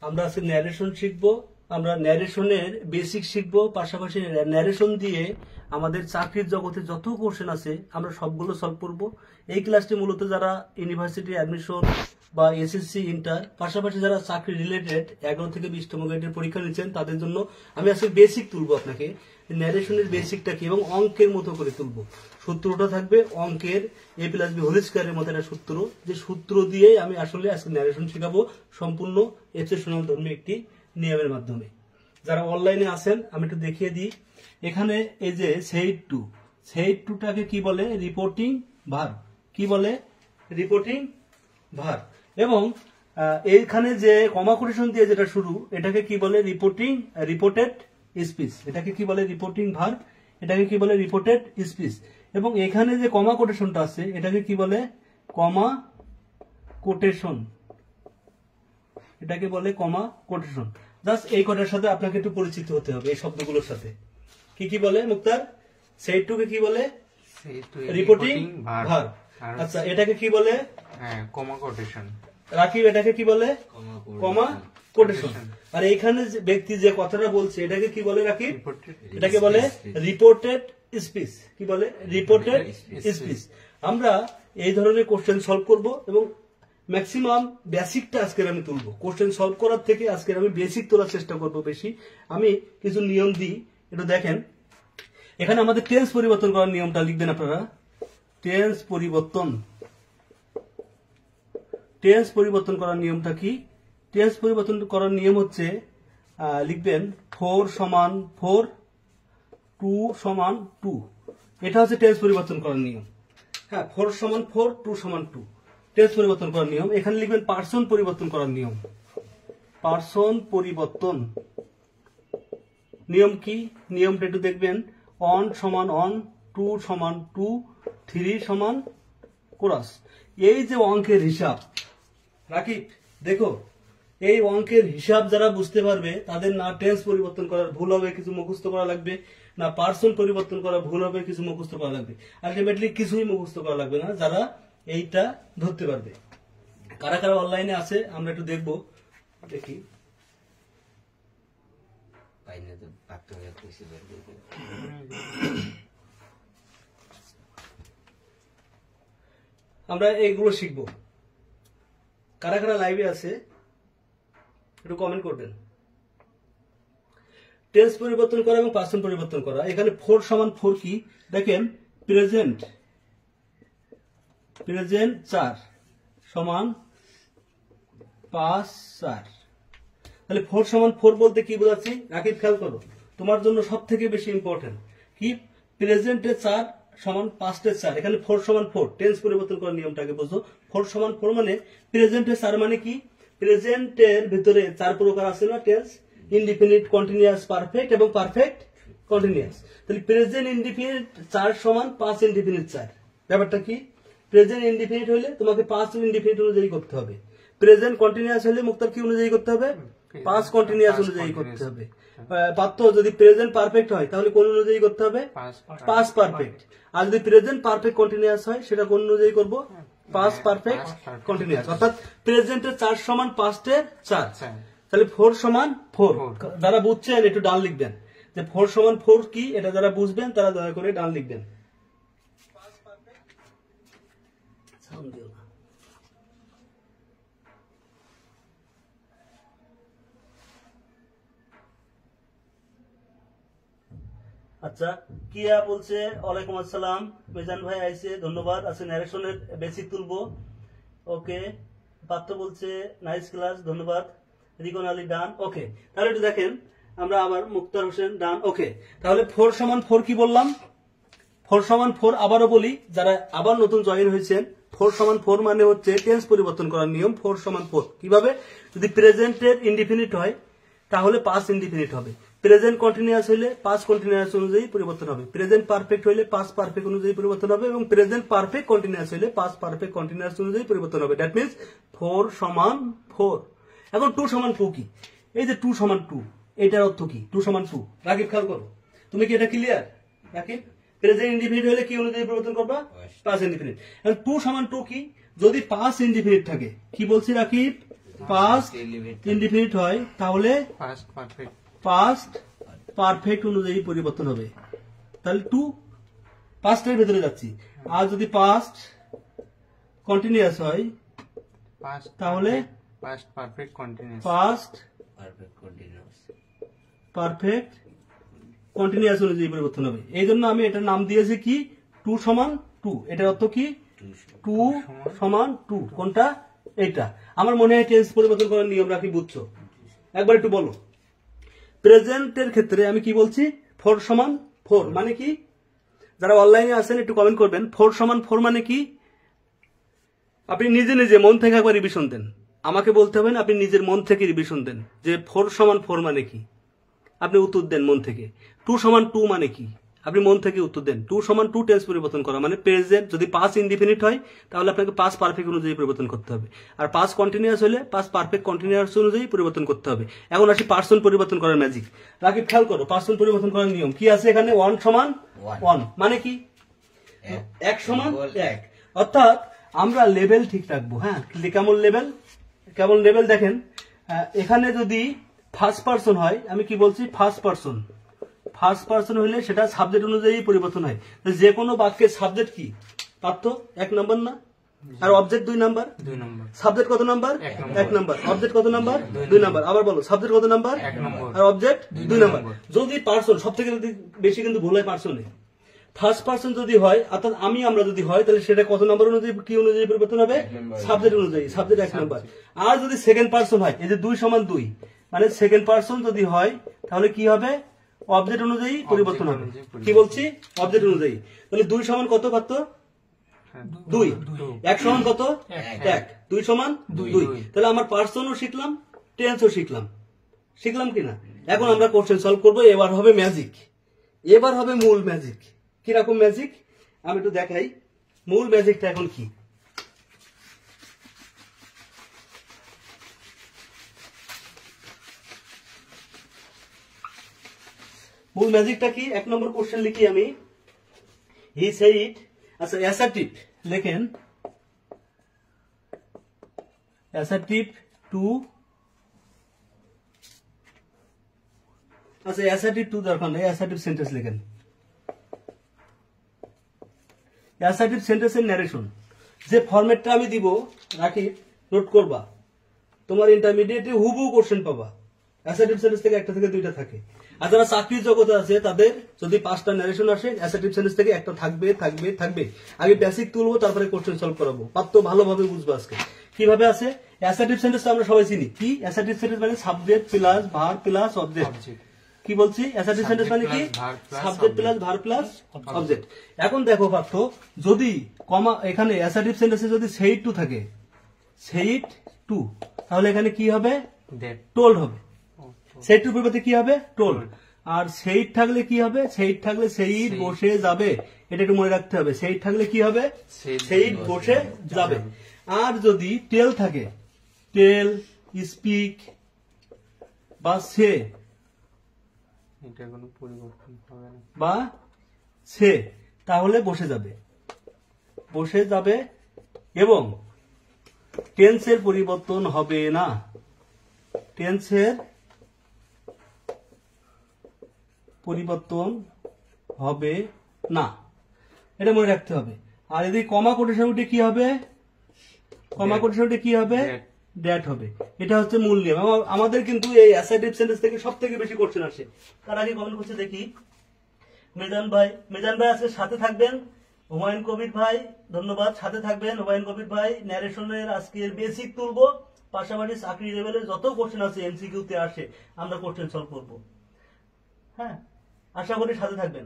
আমরা আজকে ন্যারেশন শিখবো। আমরা ন্যারেশনের বেসিক শিখবো, পাশাপাশি ন্যারেশন দিয়ে আমাদের চাকরির জগতে যত কোশ্চেন আছে আমরা সবগুলো সলভ করব। এই ক্লাসটি মূলত যারা ইউনিভার্সিটি অ্যাডমিশন বা এসএসসি ইন্টার, পাশাপাশি যারা চাকরি রিলেটেড 11 থেকে 20তম গ্রেডের পরীক্ষা নিচ্ছেন তাদের জন্য আমি আজকে বেসিক তুলবো। আপনাকে ন্যারেশনের বেসিকটা কি এবং অঙ্কের মতো করে তুলবো। সূত্রটা থাকবে অঙ্কের a+b হোল স্কয়ারের মতো একটা সূত্র, যে সূত্র দিয়ে আমি আসলে আজকে ন্যারেশন শেখাবো সম্পূর্ণ এক্সেপশনাল ধর্মী একটি নিয়মের মাধ্যমে। যারা অনলাইনে আছেন আমি একটু দেখিয়ে দিই। এখানে এই যে সেইড টুটাকে কি বলে? Reporting verb. কি বলে? Reporting verb. এবং এইখানে যে কমা কোটেশন দিয়ে যেটা শুরু, এটাকে কি বলে? Reported speech. এটাকে কি বলে? Reporting verb. এটাকে কি বলে? Reported speech. এবং এখানে যে কমা কোটেশনটা আছে এটাকে কি বলে? কমা কোটেশন। এটাকে বলে কমা কোটেশন। জাস্ট এই কটার সাথে আপনাকে একটু পরিচিত হতে হবে, এই শব্দগুলোর সাথে। কি কি বলে মুক্তার? সেইড টুকে কি বলে? Reporting verb. আচ্ছা, এটাকে কি বলে? কমা কোটেশন। রাকিব, এটাকে কি বলে? কমা কোটেশন। আর এইখানে যে ব্যক্তি যে কথাটা বলছে এটাকে কি বলে রাকিব? এটাকে বলে রিপোর্টেড স্পিচ। কি বলে? Reported speech. আমরা এই ধরনের কোশ্চেন সলভ করব এবং ম্যাক্সিমাম বেসিকটা আজকে আমি তুলবো। কোশ্চেন সলভ করার থেকে আজকে আমি বেসিক তোলার চেষ্টা করব বেশি। আমি কিছু নিয়ম দিই, একটু দেখেন। এখানে আমাদের টেন্স পরিবর্তন করার নিয়মটা লিখবেন আপনারা। টেন্স পরিবর্তন করার নিয়মটা কি? টেন্স পরিবর্তন করার নিয়ম হচ্ছে লিখবেন 4 সমান 4, 2 সমান 2। এটা হচ্ছে টেন্স পরিবর্তন করার নিয়ম। হ্যাঁ, 4 সমান 4, 2 সমান 2 টেন্স পরিবর্তন করার নিয়ম। এখানে লিখবেন পার্সন পরিবর্তন করার নিয়ম। পার্সন পরিবর্তন নিয়ম কি? নিয়মটা একটু দেখবেন। অন সমান অন, 2 সমান 2, 3 সমান কোরাস। এই যে অঙ্কের হিসাব রাকিব, দেখো এই অঙ্কের হিসাব যারা বুঝতে পারবে তাদের না টেন্স পরিবর্তন করার ভুল হবে, কিছু মুখস্থ করা লাগবে, না পার্সন পরিবর্তন করা ভুল হবে, কিছু মুখস্থ করা লাগবে। আলটিমেটলি কিছুই মুখস্থ করা লাগবে না যারা এইটা ধরতে পারবে। কারা কারা অনলাইনে আছে আমরা একটু দেখবো। দেখি আমরা এইগুলো শিখবো। কারা কারা লাইভে আছে একটু কমেন্ট করবেন। টেন্স পরিবর্তন করা এবং পার্সন পরিবর্তন করা। এখানে 4 সমান 4 কি? দেখেন প্রেজেন্ট 4 সমান 5 4। তাহলে 4 সমান 4 বলতে কি বোঝাচ্ছি? রাকিব খেয়াল করো, তোমার জন্য সব থেকে বেশি ইম্পর্টেন্ট কি? প্রেজেন্টে 4 সমান পাস্টে 4। এখানে 4 সমান 4 টেন্স পরিবর্তন করার নিয়মটাকে বুঝো। 4 সমান 4 মানে প্রেজেন্টে 4 মানে কি? প্রেজেন্টের ভিতরে 4 প্রকার আছে না টেন্স? ইনডিফিনিট, কন্টিনিউয়াস, পারফেক্ট এবং পারফেক্ট কন্টিনিউয়াস। তাহলে প্রেজেন্ট ইনডিফিনিট 4 সমান 5 ইনডিফিনিট 4। ব্যাপারটা কি? প্রেজেন্ট ইনডিফিনিট হলে তোমাকে 5 ইনডিফিনিট অনুযায়ী করতে হবে। প্রেজেন্ট কন্টিনিউয়াস হলে মুক্তার কি অনুযায়ী করতে হবে? 5 কন্টিনিউয়াস অনুযায়ী করতে হবে। পাত্র যদি প্রেজেন্ট পারফেক্ট হয় তাহলে কোন অনুযায়ী করতে হবে? 5 পারফেক্ট। আর যদি প্রেজেন্ট পারফেক্ট কন্টিনিউয়াস হয় সেটা কোন অনুযায়ী করব? 5 পারফেক্ট কন্টিনিউয়াস। অর্থাৎ প্রেজেন্টের 4 সমান পাস্টের 4। তাহলে 4 সমান 4। যারা বুঝছেন একটু ডান লিখবেন যে 4 সমান 4 কি, এটা যারা বুঝবেন তারা দয়া করে ডান লিখবেন। আচ্ছা, কিয়া বলছে ওয়ালাইকুম আসসালাম। মিজান ভাই আইছে, ধন্যবাদ। আছে ন্যারেশনের বেসিক তুলবো। ওকে। পাত্র বলছে নাইস ক্লাস, ধন্যবাদ। রিকন আলী ডান। ওকে, তাহলে একটু দেখেন আমরা আবার মুক্তার হোসেন ডান। ওকে, তাহলে 4 সমান 4 কি বললাম? 4 সমান 4 আবারও বলি, যারা আবার নতুন জয়েন হয়েছেন, 4 সমান 4 মানে হচ্ছে টেন্স পরিবর্তন করার নিয়ম। 4 সমান 4 কিভাবে? যদি প্রেজেন্টের ইনডিফিনিট হয় তাহলে 5 ইনডিফিনিট হবে। প্রেজেন্ট কন্টিনিউয়াস হলে 5 কন্টিনিউয়াস অনুযায়ী পরিবর্তন হবে। প্রেজেন্ট পারফেক্ট হলে 5 পারফেক্ট অনুযায়ী পরিবর্তন হবে এবং প্রেজেন্ট পারফেক্ট কন্টিনিউয়াস হলে 5 পারফেক্ট কন্টিনিউয়াস অনুযায়ী পরিবর্তন হবে। দ্যাট মিন্স 4 সমান 4। এখন 2 সমান 2 কি? এই যে 2 সমান 2 এটার অর্থ কি? 2 সমান 2 রাকিব খেয়াল করো, তুমি কি এটা ক্লিয়ার? রাকিব, প্রেজেন্ট ইনডিফিনিট হলে কি অনুযায়ী পরিবর্তন করবা? 5 ইনডিফিনিট। এখন 2 সমান 2 কি? যদি 5 ইনডিফিনিট থাকে, কি বলছি রাকিব? পাস্ট ইনডিফিনিট হয় তাহলে পাস্ট পারফেক্ট পাস্ট পারফেক্ট অনুযায়ী পরিবর্তন হবে। তাহলে টু পাস্টের ভেতরে যাচ্ছি। আর যদি পাস্ট কন্টিনিউয়াস হয় পাস্ট তাহলে past perfect continuous past perfect continuous অনুযায়ী পরিবর্তন হবে। এই জন্য আমি এটার নাম দিয়েছি কি টু সমান টু। এটার অর্থ কি টু সমান টু। কোনটা? এইটা। আমার মনে হয় টেন্স পরিবর্তন করার নিয়ম রাখি, বুঝছো? একবার একটু বলো। প্রেজেন্টের ক্ষেত্রে আমি কি বলছি? ফোর সমান ফোর মানে কি? যারা অনলাইনে আছেন একটু কমেন্ট করবেন। ফোর সমান ফোর মানে কি? আপনি নিজে নিজে মন থেকে একবার রিভিশন দেন। আমাকে বলতে হবে না, আপনি নিজের মন থেকে রিভিশন দেন যে ফোর সমান ফোর মানে কি। আপনি উত্তর দেন মন থেকে। টু সমান টু মানে কি? আপনি মন থেকে উত্তর দেন। টু সমান টু টেন্স পরিবর্তন করা মানে প্রেজেন্ট। যদি পাস ইনডিফিনিট হয় তাহলে আপনাকে পাস পারফেক্ট অনুযায়ী পরিবর্তন করতে হবে। আর পাস কন্টিনিউয়াস হলে পাস পারফেক্ট কন্টিনিউয়াস অনুযায়ী পরিবর্তন করতে হবে। এখন আসি পার্সন পরিবর্তন করার ম্যাজিক। রাকিব খেয়াল করো, পার্সন পরিবর্তন করার নিয়ম কি আছে এখানে? ওয়ান সমান ওয়ান মানে কি? এক সমান এক। অর্থাৎ আমরা লেভেল ঠিক রাখবো। হ্যাঁ, কেমন লেভেল? কেমন লেভেল দেখেন, এখানে যদি ফার্স্ট পার্সন হয়, আমি কি বলছি? First person. ফার্স্ট পার্সন হলে সেটা সাবজেক্ট অনুযায়ী পরিবর্তন হয়। যে কোনো বাক্যের সাবজেক্ট কি পারত? এক নম্বর না? আর অবজেক্ট দুই নাম্বার। সাবজেক্ট কত নাম্বার? এক নাম্বার। অবজেক্ট কত নাম্বার? দুই নাম্বার। আবার বলো, সাবজেক্ট কত নাম্বার? আর অবজেক্ট দুই নাম্বার। যদি পার্সন, সব থেকে বেশি কিন্তু ভুল হয় পার্সনে। ফার্স্ট পার্সন যদি হয়, অর্থাৎ আমরা যদি হয়, তাহলে সেটা কত নম্বর অনুযায়ী, কি অনুযায়ী পরিবর্তন হবে? সাবজেক্ট অনুযায়ী। সাবজেক্ট এক নাম্বার। আর যদি সেকেন্ড পার্সন হয়, এই যে দুই সমান দুই মানে সেকেন্ড পার্সন যদি হয় তাহলে কি হবে? অবজেক্ট অনুযায়ী পরিবর্তন হবে। কি বলছি? অবজেক্ট অনুযায়ী। তাহলে দুই সমান কত কত? দুই। এক সমান কত? এক। দুই সমান দুই। তাহলে আমার পার্সনও শিখলাম, টেন্সও শিখলাম। শিখলাম কিনা? এখন আমরা কোশ্চেন সলভ করবো। এবার হবে ম্যাজিক। এবার হবে মূল ম্যাজিক। কিরকম ম্যাজিক আমি একটু দেখাই। মূল ম্যাজিকটা এখন কি? মূল ম্যাজিকটা কি? এক নম্বর কোশ্চেন লিখি আমি। হি সেড, আচ্ছা অ্যাসার্টিভ লেখেন। অ্যাসার্টিভ টু, আচ্ছা অ্যাসার্টিভ টু দরকার নেই, অ্যাসার্টিভ সেন্টেন্স লেখেন। অ্যাসার্টিভ সেন্টেন্সের ন্যারেশন যে ফরম্যাটটা আমি দিব, রাখি, নোট করবা। তোমার ইন্টারমিডিয়েটে হুবহু কোশ্চেন পাবা। অ্যাসার্টিভ সেন্টেন্স থেকে একটা থেকে দুইটা থাকে। আর যারা চাকরির জগতে আছে তাদের যদি পাঁচটা ন্যারেশন আসে, অ্যাসার্টিভ সেন্টেন্স থেকে একটা থাকবে থাকবে থাকবে। আগে বেসিক তুলবো, তারপরে কোশ্চেন সলভ করাবো। পাত্র ভালোভাবে বুঝবো আজকে কিভাবে আছে। অ্যাসার্টিভ সেন্টেন্সটা আমরা সবাই চিনি। কি অ্যাসার্টিভ সেন্টেন্স মানে? Subject plus verb plus object. কি বলছি? অ্যাসার্টিভ সেন্টেন্স মানে কি? Subject plus verb plus object. এখন দেখো পাত্র, যদি কমা এখানে অ্যাসার্টিভ সেন্টেন্সে যদি সেইড টু থাকে, সেইড টু, তাহলে এখানে কি হবে? টোল্ড হবে। সেইড টুর পরিবর্তে কি হবে? টোল্ড। আর সেইড থাকলে কি হবে? সেইড থাকলে সেইড বসে যাবে। এটা একটু মনে রাখতে হবে। সেইড থাকলে কি হবে? সেইড বসে যাবে। আর যদি টেল থাকে, টেল, স্পিক বা সে, এটা কোনো পরিবর্তন হবে না, বা সে, তাহলে বসে যাবে। বসে যাবে এবং টেন্সের পরিবর্তন হবে না। টেন্সের পরিবর্তন হবে না, এটা মনে রাখতে হবে। আর যদি কমা কোটেশন উঠে কি হবে? কমা কোটেশন উঠে কি হবে? দ্যাট হবে। এটা হচ্ছে মূল নিয়ম। আমাদের কিন্তু এই অ্যাসার্টিভ সেন্টেন্স থেকে সব থেকে বেশি কোশ্চেন আসে। তার আগে কমেন্ট করছে দেখি। মেজান ভাই আজকে সাথে থাকবেন। হুমায়ুন কবির ভাই ধন্যবাদ, সাথে থাকবেন। হুমায়ুন কবির ভাই ন্যারেশনের আজকের বেসিক তুলবো, পাশাপাশি চাকরি লেভেলে যত কোশ্চেন আছে এমসিকিউ তে আসে আমরা কোশ্চেন সলভ করবো। হ্যাঁ, আশা করি সাথে থাকবেন।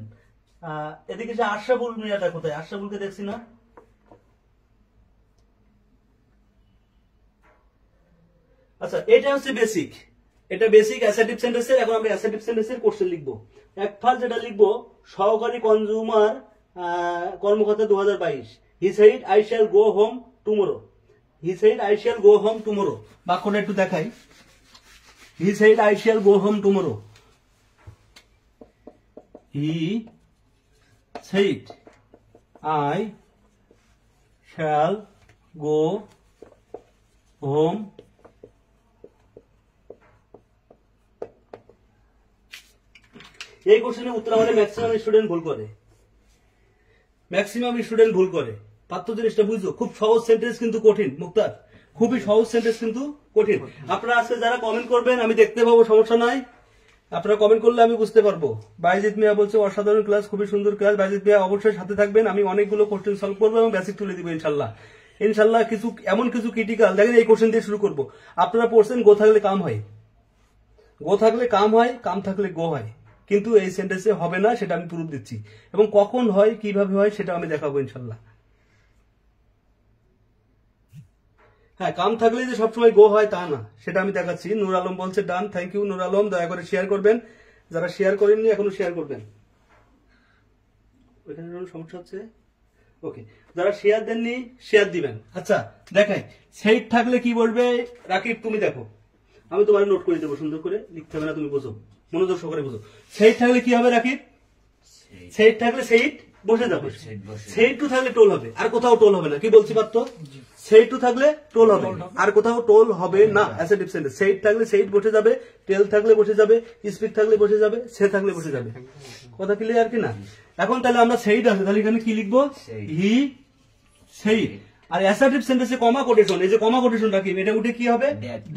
এদিকে সে আশরাফুল মিয়াটা কোথায়? আশরাফুলকে দেখছি না। আচ্ছা, এটা হচ্ছে বেসিক। এটা বেসিক অ্যাসার্টিভ সেন্টেন্সের। এখন আমরা অ্যাসার্টিভ সেন্টেন্সের কোশ্চেন লিখবো। এক ফাল যেটা লিখবো, সহকারী কনজিউমার কর্মকর্তা 2022। He said I shall go home tomorrow. He said I shall go home tomorrow. বাক্যটা একটু দেখাই। He said I shall go home tomorrow. He said I shall go home এই কোশ্চেনের উত্তর আমাদের ম্যাক্সিমাম স্টুডেন্ট ভুল করে, ম্যাক্সিমাম স্টুডেন্ট ভুল করে। পাত্র জিনিসটা বুঝছো, খুব সহজ সেন্টেন্স কিন্তু কঠিন মুক্তার, খুবই সহজ সেন্টেন্স কিন্তু কঠিন। আপনারা আজকে যারা কমেন্ট করবেন আমি দেখতে পাবো, সমস্যা নাই, আপনারা কমেন্ট করলে আমি বুঝতে পারবো। বাইজিৎ মিয়া বলছে অসাধারণ ক্লাস, খুবই সুন্দর ক্লাস। বাইজিৎ মিয়া অবশ্যই সাথে থাকবেন, আমি অনেকগুলো কোশ্চেন সলভ করবো এবং বেসিক তুলে দিব ইনশাল্লাহ। ইনশাল্লাহ কিছু এমন কিছু ক্রিটিক্যাল দেখেন, এই কোশ্চেন দিয়ে শুরু করবো। আপনারা পড়ছেন গো থাকলে কাম হয়, গো থাকলে কাম হয়, কাম থাকলে গো হয়, কিন্তু এই সেন্টেন্সে হবে না, সেটা আমি প্রুফ দিচ্ছি। এবং কখন হয় কিভাবে হয় সেটা আমি দেখাবো ইনশাল্লাহ। হ্যাঁ, কাম থাকলে যে সবসময় গো হয় তা না, সেটা আমি দেখাচ্ছি। নূর আলম বলছে ডান, থ্যাংক ইউ নূর আলম, দয়া করে শেয়ার করবেন, যারা শেয়ার করেননি এখনো শেয়ার করবেন। ওইখানে সমস্যা হচ্ছে, ওকে, যারা শেয়ার দেননি শেয়ার দিবেন। আচ্ছা দেখাই, সেইট থাকলে কি বলবে রাকিব, তুমি দেখো, আমি তোমার নোট করে দেবো, সুন্দর করে লিখতে হবে না, তুমি বোঝো, মনোযোগ সহকারে বোঝো। সেইট থাকলে কি হবে রাকিব? সেইট থাকলে সেইট বসে যাবে, সেইট টু থাকলে টোল হবে, আর কোথাও টোল হবে না। কি বলছি পাত্র? সেইট টু থাকলে টোল হবে, আর কোথাও টোল হবে না। অ্যাসেটিভ সেন্টেন্স, সেইট থাকলে সেইট বসে যাবে, টেল থাকলে বসে যাবে, স্পিক থাকলে বসে যাবে, সে থাকলে বসে যাবে। কথা ক্লিয়ার কি না? এখন তাহলে আমরা সেইট আছে, তাহলে এখানে কি লিখবো? হি সেইট। আর অ্যাসার্টিভ সেন্টেন্সে কমা কোটেশন, এই যে কমা কোটেশন রাখি, এটা উঠে কি হবে?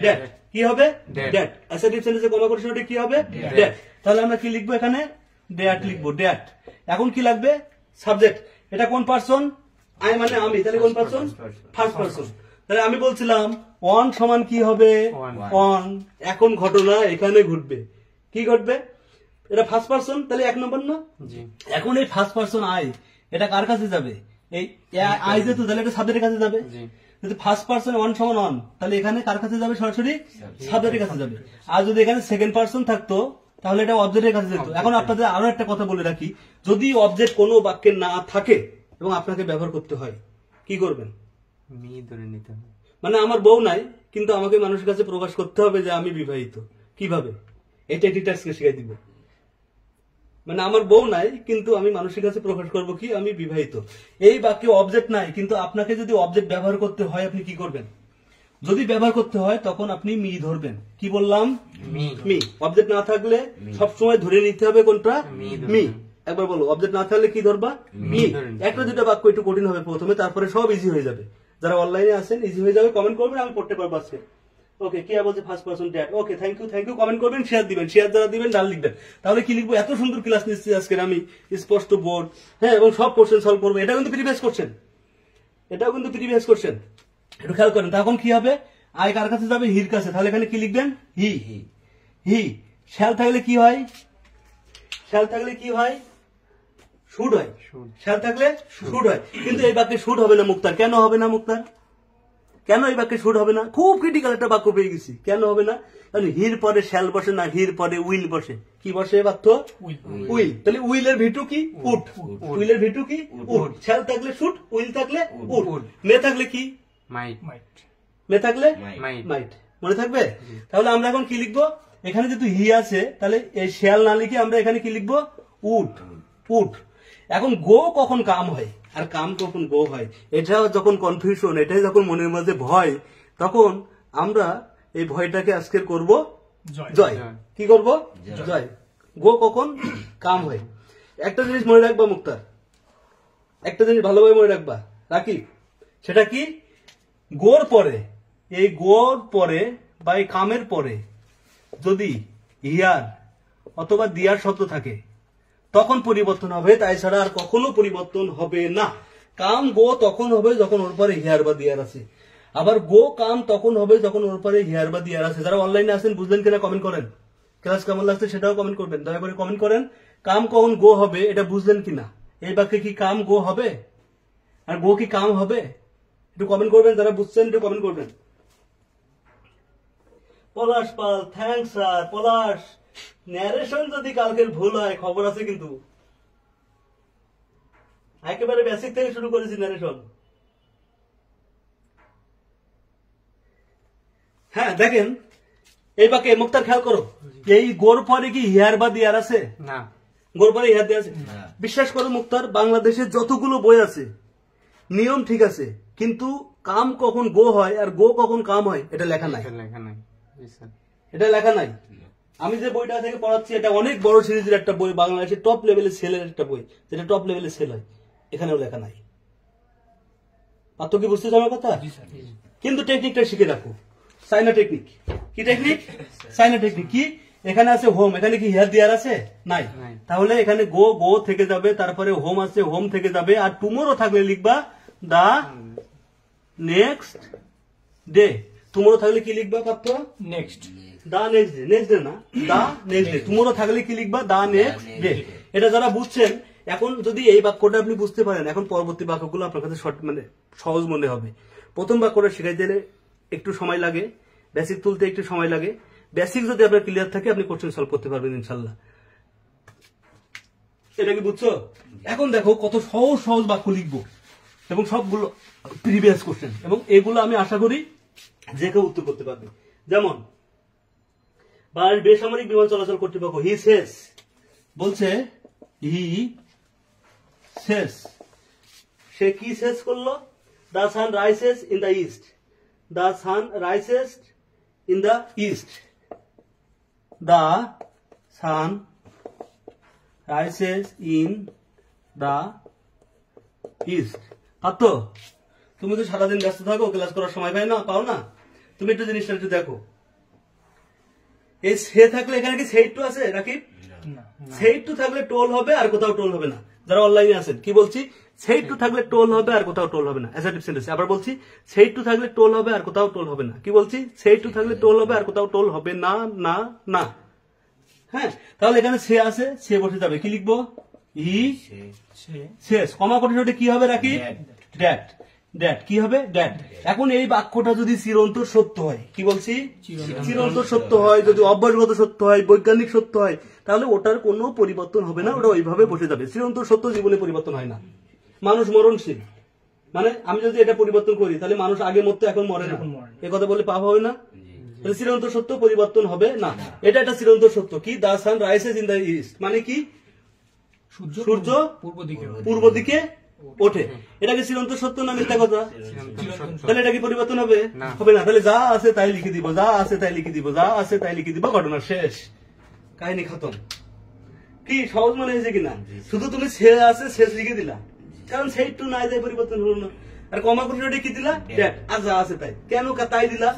দ্যাট। কি হবে? দ্যাট। অ্যাসার্টিভ সেন্টেন্সে কমা কোটেশন উঠে কি হবে? দ্যাট। তাহলে আমরা কি লিখবো এখানে? দ্যাট লিখবো, দ্যাট। এখন কি লাগবে? সাবজেক্ট। এটা কোন পারসন? আই মানে আমি, তাহলে কোন পারসন? First person. তাহলে আমি বলছিলাম অন সমান কি হবে? অন। এখন ঘটনা এখানে ঘটবে, কি ঘটবে? এটা ফার্স্ট পারসন, তাহলে এক নম্বর না? এখন এই ফার্স্ট পারসন আই, এটা কার কাছে যাবে? এই আই যেহেতু, তাহলে এটা সাবজেক্টের কাছে যাবে। যদি ফার্স্ট পারসন অন সমান অন, তাহলে এখানে কার কাছে যাবে? সরাসরি সাবজেক্টের কাছে যাবে। আর যদি এখানে সেকেন্ড পারসন থাকতো তাহলে এটা অবজেক্টের কাছে যেত। এখন আপনাদের আরো একটা কথা বলে রাখি, যদি অবজেক্ট কোনো বাক্যে না থাকে এবং আপনাকে ব্যবহার করতে হয়, কি করবেন? মি ধরে নিতে হবে। মানে আমার বউ নাই, কিন্তু আমাকে মানুষের কাছে প্রকাশ করতে হবে যে আমি বিবাহিত। কিভাবে? এটা টিচার্সকে শিখাই দিব। মানে আমার বউ নাই, কিন্তু আমি মানুষের কাছে প্রকাশ করব কি আমি বিবাহিত। এই বাক্যে অবজেক্ট নাই, কিন্তু আপনাকে যদি অবজেক্ট ব্যবহার করতে হয় আপনি কি করবেন? যদি ব্যবহার করতে হয় তখন আপনি মি ধরবেন। কি বললাম? মি। অবজেক্ট না থাকলে সবসময় ধরে নিতে হবে কোনটা? মি। একবার বলো, অবজেক্ট না থাকলে কি ধরবা? মি। একটা দুটা বাক্য একটু কঠিন হবে প্রথমে, তারপরে সব ইজি হয়ে যাবে। যারা অনলাইনে আছেন ইজি হয়ে যাবে, কমেন্ট করবেন, আমি পড়তে পারবো আজকে। ওকে, কে বলছে first person that? Okay, thank you, comment করবেন, শেয়ার দিবেন, শেয়ার যারা দিবেন ডান লিখবেন। তাহলে কি লিখবো? এত সুন্দর ক্লাস নিচ্ছি আজকে আমি, স্পষ্ট বোর্ড, হ্যাঁ, এবং সব কোশ্চেন সলভ করবো। এটা কিন্তু প্রিভিয়াস কোশ্চেন, এটাও কিন্তু প্রিভিয়াস কোশ্চেন, একটু খেয়াল করেন। তখন কি হবে? আই কার কাছে যাবে? হির কাছে। তাহলে এখানে কি লিখবেন? হি। হি। শ্যাল থাকলে কি হয়? শ্যাল থাকলে কি হয়? শুড হয়। শ্যাল থাকলে শুড হয়, কিন্তু এই বাক্যে শুড হবে না মুক্তার। কেন হবে না মুক্তার? কেন এই বাক্যে শুড হবে না? খুব ক্রিটিক্যাল একটা বাক্য পেয়ে গেছি। কেন হবে না? কারণ হির পরে শ্যাল বসে না, হির পরে উইল বসে। কি বসে বাক্য? উইল। তাহলে উইলের ভিটু কি? উড। উইলের ভিটু কি? উড। শ্যাল থাকলে শুড, উইল থাকলে উড, মে থাকলে কি? মাইট। মে থাকলে মাইট। মাইট। মনে থাকবে? তাহলে আমরা এখন কি লিখবো? এখানে যেহেতু হি আছে, তাহলে এই শ্যাল না লিখে আমরা এখানে কি লিখবো? উড। উড। এখন গো কখন কাম হয় আর কাম কখন গো হয়, এটা যখন কনফিউশন, এটাই যখন মনের মাঝে ভয়, তখন আমরা এই ভয়টাকে আজকে করব জয়। কি করব? জয়। গো কখন কাম হয়। একটা জিনিস মনে রাখবা মুক্তার, একটা জিনিস ভালোভাবে মনে রাখবা রাকিব, সেটা কি? গোর পরে, এই গোর পরে বা এই কামের পরে যদি হিয়ার অথবা দিয়ার শব্দ থাকে তখন পরিবর্তন হবে, তাই ছাড়া আর কখনো পরিবর্তন হবে না। কাম গো তখন হবে যখন ওর পরে হিয়ার বা দিয়ার আছে, আবার গো কাম তখন হবে যখন ওর পরে হিয়ার বা দিয়ার আছে। যারা অনলাইনে আছেন বুঝলেন কিনা কমেন্ট করেন, ক্লাস কেমন লাগছে সেটাও কমেন্ট করবেন, দয়া করে কমেন্ট করেন। কাম কখন গো হবে এটা বুঝলেন কিনা? এই বাক্যে কি কাম গো হবে আর গো কি কাম হবে? একটু কমেন্ট করবেন, যারা বুঝছেন একটু কমেন্ট করবেন। পলাশ পাল, থ্যাংকস স্যার। পলাশ, ন্যারেশন যদি কালকের ভুল হয় খবর আছে কিন্তু। একেবারে বেসিক থেকে শুরু করেছি ন্যারেশন। হ্যাঁ দেখেন এই বাক্যে মুক্তার খেয়াল করো, এই গোর পরে কি হিয়ার বা দিয়ার আছে? না। গোর পরে হিয়ার দেওয়া আছে? বিশ্বাস করো মুক্তার, বাংলাদেশের যতগুলো বই আছে নিয়ম ঠিক আছে, কিন্তু কাম কখন গো হয় আর গো কখন কাম হয় এটা লেখা নাই। লেখা নাই। জি স্যার। এটা লেখা নাই। আমি যে বইটা থেকে পড়াচ্ছি এটা অনেক বড় সিরিজের একটা বই, বাংলাদেশের টপ লেভেলের সেলের একটা বই, যেটা টপ লেভেলের সেল হয়, এখানেও লেখা নাই। পার্থক্য কি বুঝতেছো আমার কথা? কিন্তু টেকনিকটা শিখে রাখো, চাইনা টেকনিক। কি টেকনিক? চাইনা টেকনিক। কি এখানে আছে হোম, এখানে কি হেয়ার দেয়ার আছে? নাই। তাহলে এখানে গো, গো থেকে যাবে, তারপরে হোম আছে, হোম থেকে যাবে, আর টুমোরো থাকলে লিখবা দা নেক্সট ডে। টুমোরো থাকলে কি লিখবা পাত্র? Next the next day, next day না, দা নেক্সট ডে। টুমোরো থাকলে কি লিখবা? The next day. এটা যারা বুঝছেন, এখন যদি এই বাক্যটা আপনি বুঝতে পারেন, এখন পরবর্তী বাক্যগুলো আপনার কাছে মানে সহজ মনে হবে। প্রথম বাক্যটা শিখাই দিলে একটু সময় লাগে, বেসিক তুলতে একটু সময় লাগে। বেসিক যদি আপনার ক্লিয়ার থাকে, আপনি কোশ্চেন সলভ করতে পারবেন ইনশাল্লাহ। এটা কি বুঝছো? এখন দেখো কত সহজ সহজ বাক্য লিখবো, এবং সবগুলো প্রিভিয়াস কোশ্চেন, এবং এগুলো আমি আশা করি যে কেউ উত্তর করতে পারবে। যেমন বাংলাদেশ বেসামরিক বিমান চলাচল কর্তৃপক্ষ, হি সেস, বলছে হি সেস, সে কি সেস করলো? The sun rises in the east, the sun rises in the east, the sun rises in the east. পারত? তুমি তো সারাদিন ব্যস্ত থাকো, ক্লাস করার সময় পাও না। তুমি একটু জিনিসটা একটু দেখো, এই সে থাকলে এখানে কি সেইট টু আছে রাকিব? সেইট টু থাকলে টোল হবে, আর কোথাও টোল হবে না। যারা অনলাইনে আছেন, কি বলছি? সেইট টু থাকলে টোল হবে, আর কোথাও টোল হবে না। Assertive sentence. আবার বলছি, সেইট টু থাকলে টোল হবে, আর কোথাও টোল হবে না। কি বলছি? সেইট টু থাকলে টোল হবে, আর কোথাও টোল হবে না, না, না। হ্যাঁ, তাহলে এখানে সে আছে, সে বসে যাবে। কি লিখবো? হি শেষ। কমা কোটেশনে কি হবে রাকিব? দ্যাট। দ্যাট কি হবে? দ্যাট। এখন এই বাক্যটা যদি চিরন্তর সত্য হয়, কি বলছি? চিরন্তর সত্য হয়, যদি অভ্যাসগত সত্য হয়, বৈজ্ঞানিক সত্য হয়, তাহলে ওটার কোনো পরিবর্তন হবে না, ওটা ওইভাবে বসে যাবে। চিরন্তর সত্য জীবনে পরিবর্তন হয় না। মানুষ মরণশীল, মানে আমি যদি এটা পরিবর্তন করি, তাহলে মানুষ আগে মরতো, এখন মরে না। এ কথা বলে পাপ হবে না? তাহলে চিরন্তর সত্য পরিবর্তন হবে না। এটা একটা চিরন্তর সত্য। কি? The sun rises in the east, মানে কি? সূর্য পূর্ব দিকে ওঠে। এটা কি চিরন্তর সত্য না মিথ্যা কথা? তাহলে এটা কি পরিবর্তন হবে? হবে না। তাহলে যা আছে তাই লিখে দিব, যা আছে তাই লিখে দিব, যা আছে তাই লিখে দিব, ঘটনা শেষ, কাহিনী খতম। কি সহজ মনে হয়েছে কিনা? শুধু তুমি সে আছে শেষ লিখে দিলা, কারণ সেই একটু নাই, যাই পরিবর্তন হলো না। আর কমা কোটেশনে কি দিলা? দ্যাট। আর যা আছে তাই। কেন তাই দিলা?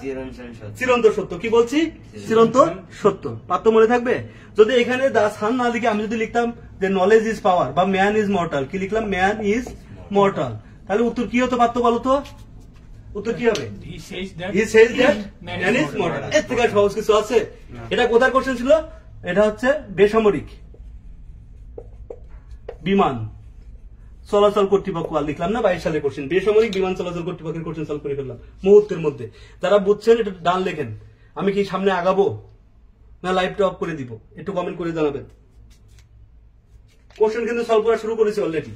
চিরন্তর সত্য। কি বলছি? চিরন্তর সত্য। পাত্র মনে থাকবে? যদি এখানে দা সান না লিখে আমি যদি লিখতাম যে নলেজ ইজ পাওয়ার, বা ম্যান ইজ মর্টাল, কি লিখলাম? ম্যান ইজ মর্টাল, তাহলে উত্তর কি হতো পাত্র বলো তো? উত্তর কি হবে? He says that man is mortal. এর থেকে সহজ কিছু আছে? এটা কোথার কোশ্চেন ছিল? এটা হচ্ছে বেসামরিক বিমান চলাচল কর্তৃপক্ষ, আর লিখলাম না 22 সালের কোশ্চেন। বেসামরিক বিমান চলাচল কর্তৃপক্ষের কোশ্চেন সলভ করে ফেললাম মুহূর্তের মধ্যে। যারা বুঝছেন এটা ডান লেখেন। আমি কি সামনে আগাবো না লাইভটা অফ করে দিব? একটু কমেন্ট করে জানাবেন। কোশ্চেন কিন্তু সলভ করা শুরু করেছি অলরেডি।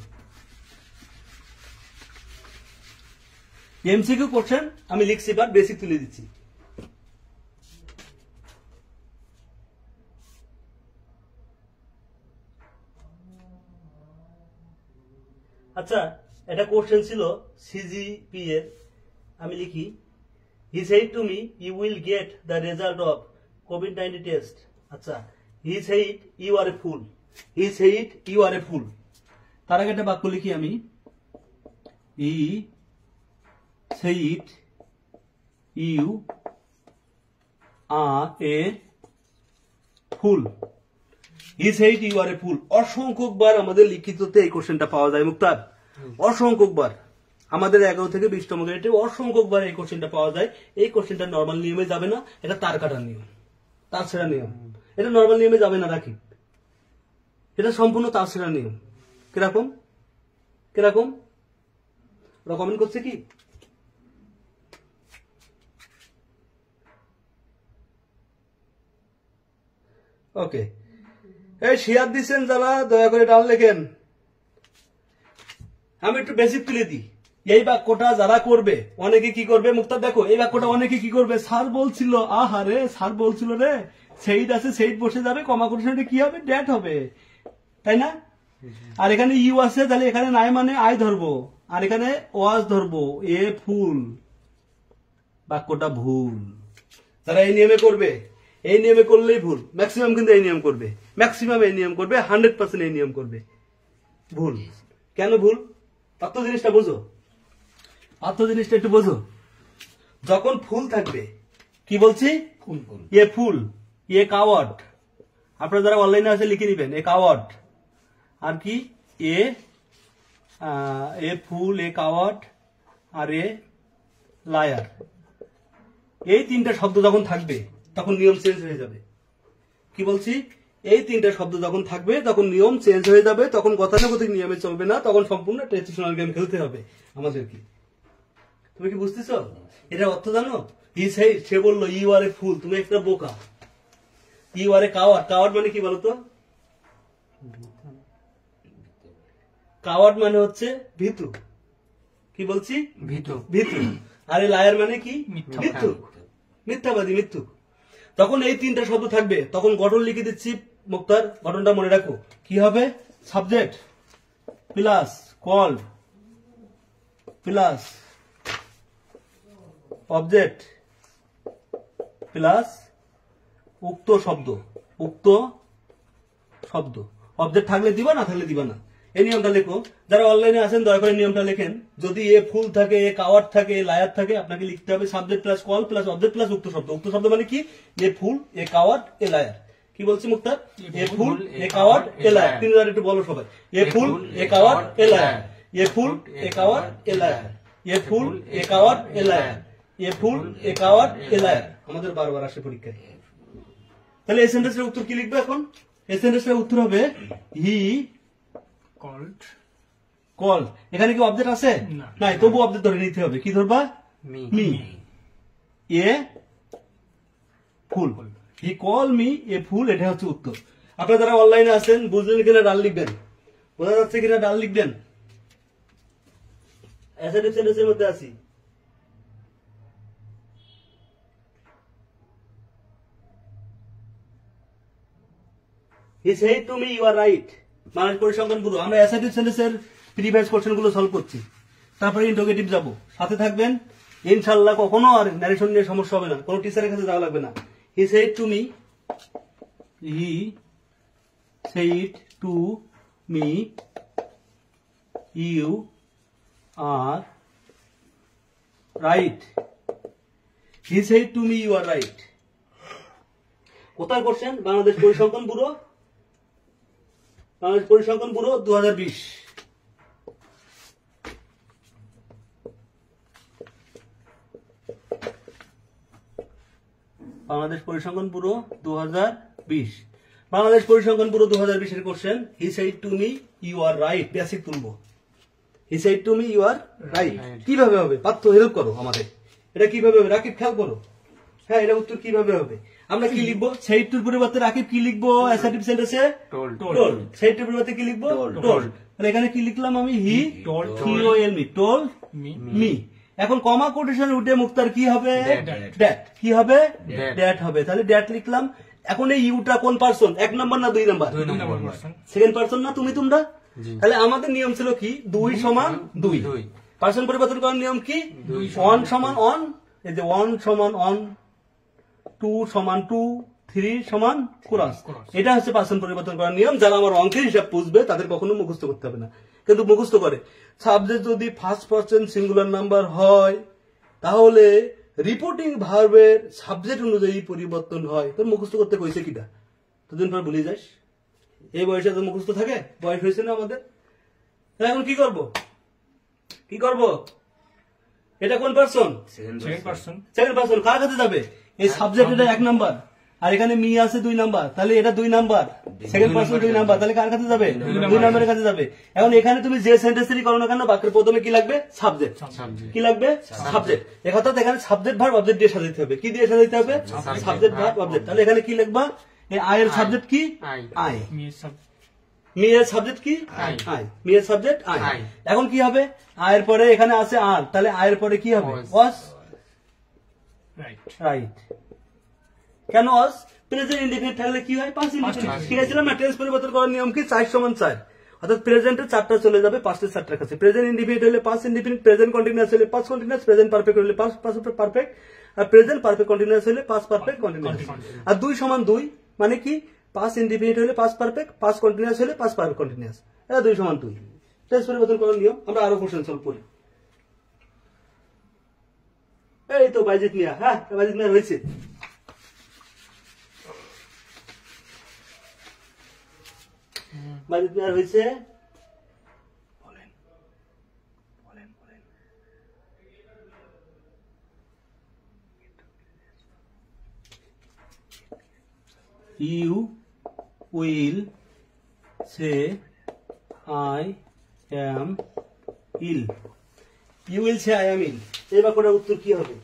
এমসিকিউ কোশ্চেন আমি লিখছি, বাট বেসিক তুলে দিচ্ছি। আচ্ছা, এটা কোশ্চেন ছিল সিজিপি এর। আমি লিখি, he said to me you will get the result of COVID-19 test. আচ্ছা, he said you are a fool, he said you are a fool. তার আগে একটা বাক্য লিখি আমি, he said you are a fool, he said you are a fool. অসংখ্যবার আমাদের লিখিততে এই কোশ্চেনটা পাওয়া যায় মুক্তার, অসংখ্যবার। আমাদের 11 থেকে 20তম গ্রেডে অসংখ্যবার এই কোশ্চেনটা পাওয়া যায়। এই কোশ্চেনটা নর্মাল নিয়মে যাবে না, এটা তার কাটার নিয়ম, তার ছেড়া নিয়ম। এটা নর্মাল নিয়মে যাবে না রাখি, এটা সম্পূর্ণ তার ছেড়া নিয়ম। কিরকম কিরকম ওরা কমেন্ট করছে কি? ওকে, এই শেয়ার দিচ্ছেন যারা, দয়া করে ডান লেখেন। আমি একটু বেসিক তুলে দিই। এই বাক্যটা যারা করবে, অনেকে কি করবে মুক্তার দেখো, এই বাক্যটা অনেকে কি করবে? স্যার বলছিল, আহারে স্যার বলছিল রে, সেইট আছে, সেইট বসে যাবে, কমা কোটেশনে কি হবে? ড্যাট হবে, তাই না? আর এখানে ইউ আছে, তাহলে এখানে নাই মানে আই ধরবো, আর এখানে ওয়াজ ধরবো, এ ফুল। বাক্যটা ভুল। যারা এই নিয়মে করবে, এই নিয়মে করলেই ভুল। ম্যাক্সিমাম কিন্তু এই নিয়ম করবে, ম্যাক্সিমাম এই নিয়ম করবে, 100% এই নিয়ম করবে। ভুল কেন ভুল? অর্থ জিনিসটা বোঝো, অর্থ জিনিসটা একটু বোঝো। যখন ফুল থাকবে, কি বলছি, এ ফুল, এ কাওয়ার্ড, আপনারা যারা অনলাইনে আছে লিখে নিবেন, এ কাওয়ার্ড, আর কি এ fool, a coward, R a liar. এই তিনটা শব্দ যখন থাকবে তখন নিয়ম চেঞ্জ হয়ে যাবে। কি বলছি, এই তিনটা শব্দ যখন থাকবে তখন নিয়ম চেঞ্জ হয়ে যাবে, তখন গতানুগতিক নিয়মে চলবে না, তখন সম্পূর্ণ ট্রেডিশনাল গেম খেলতে হবে আমাদেরকে। তুমি কি বুঝতেছো? এটা অর্থ জানো? সে বললো ইউ আর এ ফুল, তুমি একটা বোকা। You are a coward, coward মানে কি বলতো? কাওয়ার্ড মানে হচ্ছে ভীতু। কি বলছি, ভীতু। ভীতু। আর এই লায়ার মানে কি, মিথ্যুক, মিথ্যাবাদী, মিথ্যুক। তখন এই তিনটা শব্দ থাকবে, তখন গঠন লিখে দিচ্ছি মুক্তার, গঠনটা মনে রাখো। কি হবে, subject plus call plus object plus উক্ত শব্দ, উক্ত শব্দ। অবজেক্ট থাকলে দিবা, না থাকলে দিবা না। এই নিয়মটা লেখো। যারা অনলাইনে আছেন দয়া করে নিয়মটা লেখেন। যদি এ ফুল থাকে, এ কাওয়ার্ড থাকে, এ লায়ার থাকে, আপনাকে লিখতে হবে subject plus call plus object plus উক্ত শব্দ। উক্ত শব্দ মানে কি, এ fool, a coward, a liar. কি বলছি মুক্তার, এ fool, a coward, a liar. তিনবার একটু বলো সবাই, a fool, a coward, a liar. A fool, a coward, a liar. A fool, a coward, a liar. A fool, a coward, a liar. আমাদের বারবার আসে পরীক্ষায়। তাহলে এই সেন্টেন্সের উত্তর কি লিখবে এখন? এই সেন্টেন্সের উত্তর হবে হি called কল। এখানে কি অবজেক্ট আছে? না। নাই, তবু অবজেক্ট ধরে নিতে হবে। কি ধরবা, me. Me. A fool, he call me a fool, এটা হচ্ছে উত্তর। আপনারা যারা অনলাইনে আছেন বুঝলেন কিনা ডাল লিখবেন, বোঝা যাচ্ছে কিনা ডাল লিখবেন। অ্যাসার্টিভ সেন্টেন্সের মধ্যে আছি। He said to me, you are right. Bangladesh পরিসংখ্যান ব্যুরো। আমরা অ্যাসার্টিভ সেন্টেন্সের প্রিভিয়াস কোশ্চেন গুলো সলভ করছি, তারপরে ইন্টারোগেটিভ যাব। সাথে থাকবেন, ইনশাআল্লাহ কখনো আর ন্যারেশন নিয়ে সমস্যা হবে না, কোনো টিচারের কাছে যাওয়া লাগবে না। He said to me, he said to me, you are right. He said to me, you are right. কোথায় কোশ্চেন? বাংলাদেশ পরিসংখ্যান ব্যুরো, বাংলাদেশ পরিসংখ্যান ব্যুরো 2020। বাংলাদেশ পরিসংখ্যান ব্যুরো 2020। বাংলাদেশ পরিসংখ্যান ব্যুরো 2020 এর question, he said to me you are right. Basic তুলবো, he said to me you are right. কিভাবে হবে? পাত্র হেল্প করো আমাদের, এটা কিভাবে হবে রাকিব, খেয়াল করো। হ্যাঁ, এটা উত্তর কিভাবে হবে? আমরা কি লিখবো? সেড টুর পরিবর্তে রাকিব কি লিখবো? অ্যাসার্টিভ সেন্টেন্সে টোল্ড। টোল। সেড টুর পরিবর্তে কি লিখবো? টোল। তাহলে এখানে কি লিখলাম আমি? হি told me, toll me me. এখন কমা কোটেশন উঠে মুক্তার কি হবে? That. ড্যাট। কি হবে? That. ড্যাট হবে। তাহলে ড্যাট লিখলাম। এখন এই ইউটা কোন পার্সন, 1 নম্বর না 2 নম্বর? দুই number নম্বর। person সেকেন্ড পার্সন না তুমি তোমরা? জি। তাহলে আমাদের নিয়ম ছিল কি, 2 সমান 2। দুই। পার্সন পরিবর্তন করার নিয়ম কি, দুই 1 সমান 1, এই যে 1 সমান 1, 2 সমান 2, 3 সমান ক্রস। cross। এটা হচ্ছে পার্সন পরিবর্তন করার নিয়ম। যারা আমার অঙ্কের হিসাব বুঝবে তাদের কখনো মুখস্থ করতে হবে না, কিন্তু মুখস্থ করে। সাবজেক্ট যদি ফার্স্ট পার্সন সিঙ্গুলার নাম্বার হয় তাহলে রিপোর্টিং ভার্বের সাবজেক্ট অনুযায়ী পরিবর্তন হয়। তোর মুখস্থ করতে কইছে কিটা, দুদিন পর ভুলে যাস। এই বয়সে তো মুখস্থ থাকে, বয়স হয়েছে না আমাদের। তাহলে এখন কি করব, কি করব? এটা কোন person? second person second person. কার কাছে যাবে? এই সাবজেক্ট এটা 1 নাম্বার, আর এখানে মি আছে 2 নাম্বার, তাহলে এটা 2 নাম্বার। সেকেন্ড পার্সন 2 নাম্বার, তাহলে কার কাছে যাবে? 2 নাম্বারের কাছে যাবে। এখন এখানে তুমি যে সেন্টেন্সেরই করো না কেন, বাক্যের প্রথমে কি লাগবে? সাবজেক্ট। সাবজেক্ট। কি লাগবে? সাবজেক্ট। অর্থাৎ এখানে সাবজেক্ট ভার্ব অবজেক্ট দিয়ে সাজাতে হবে। কি দিয়ে সাজাতে হবে? Subject verb object. তাহলে এখানে কি লিখবা? এই আই এর সাবজেক্ট কি? I. I. me sub me এর সাবজেক্ট কি? আই। আই। মি এর সাবজেক্ট আই। আই। এখন কি হবে? আয়ের পরে এখানে আছে আর, তাহলে আয়ের পরে কি হবে? Was। ওয়াজ। right right. কেন ওয়াজ? প্রেজেন্ট ইনডিফিনিট থাকলে কি হয়? Past indefinite. Past শিখেছিলাম না টেন্স পরিবর্তন করার নিয়ম কি? 4 সমান 4। অর্থাৎ প্রেজেন্টে 4টা চলে যাবে পাস্টের 4টার কাছে। প্রেজেন্ট ইনডিফিনিট হলে 5 ইনডিফিনিট, প্রেজেন্ট কন্টিনিউয়াস হলে 5 কন্টিনিউয়াস, প্রেজেন্ট পারফেক্ট হলে 5 পারফেক্ট, আর প্রেজেন্ট পারফেক্ট কন্টিনিউয়াস হলে 5 পারফেক্ট কন্টিনিউয়াস। আর 2 সমান 2 মানে কি 5 ইনডিফিনিট হলে 5 পারফেক্ট, 5 কন্টিনিউয়াস হলে 5 পারফেক্ট কন্টিনিউয়াস। এটা 2 সমান 2। টেন্স পরিবর্তন করার নিয়ম। আমরা আরো কোশ্চেন সলভ করি। এই তো বাইজিত মিয়া, হ্যাঁ বাইজিত মিয়া হয়েছে। বাইজিত মিয়া হয়েছে। You will say I am ill. You will say I am ill. এই বাক্যটার উত্তর কি হবে?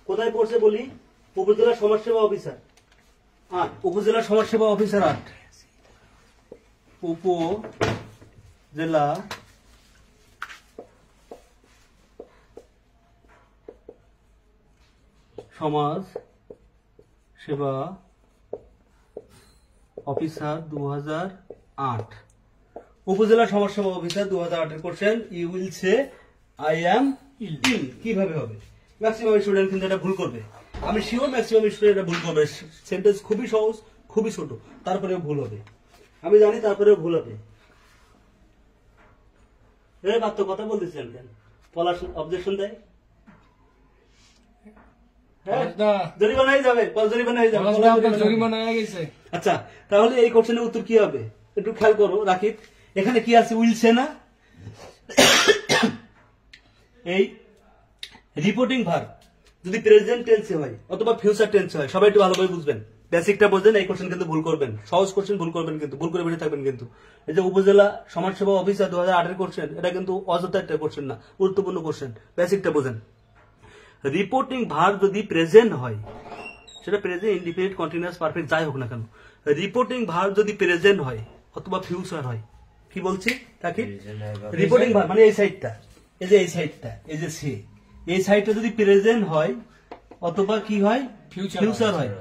কোথায় পড়ছে বলি? উপজেলা সমাজসেবা অফিসার 8, উপজেলা সমাজসেবা অফিসার 8, উপজেলা সমাজ সেবা অফিসার 2008, উপজেলা সমাজসেবা অফিসার 2008 এর question. You will say I am ill. কিভাবে হবে? ম্যাক্সিমাম স্টুডেন্ট কিন্তু এটা ভুল করবে, আমি শিওর ম্যাক্সিমাম স্টুডেন্ট এটা ভুল করবে। সেন্টেন্স খুবই সহজ, খুবই ছোট, তারপরেও ভুল হবে, আমি জানি তারপরেও ভুল হবে। মাত্র কথা বলতেছিলেন কেন? পলাশ অবজেকশন দেয়, হ্যাঁ জরিমানা হয়ে যাবে, জরিমানা হয়ে যাবে, জরিমানা হয়ে গেছে। আচ্ছা তাহলে এই কোশ্চেনের উত্তর কি হবে একটু খেয়াল করো রাকিব। এখানে কি আছে? উইলছে না, এই রিপোর্টিং ভার্ব যদি প্রেজেন্ট টেন্সে হয় অথবা ফিউচার টেন্সে হয়, সবাই একটু ভালোভাবে বুঝবেন, বেসিকটা বুঝবেন। এই কোশ্চেন কিন্তু ভুল করবেন, সহজ কোশ্চেন ভুল করবেন, কিন্তু ভুল করে বেরিয়ে থাকবেন। কিন্তু এই যে উপজেলা সমাজসেবা অফিসার 2008 এর কোশ্চেন, এটা কিন্তু অযথা একটা কোশ্চেন না, গুরুত্বপূর্ণ কোশ্চেন, বেসিকটা বোঝেন। রিপোর্টিং ভার্ব যদি প্রেজেন্ট হয়, সেটা প্রেজেন্ট ইনডিফিনিট কন্টিনিউয়াস পারফেক্ট যাই হোক না কেন, রিপোর্টিং ভার্ব যদি প্রেজেন্ট হয় অথবা ফিউচার হয়, কি বলছি তাকে? রিপোর্টিং ভার্ব মানে এই সাইডটা, এই যে এই সাইডটা, এই যে সে, এই সাইডটা যদি প্রেজেন্ট হয় অথবা কি হয় ফিউচার হয়,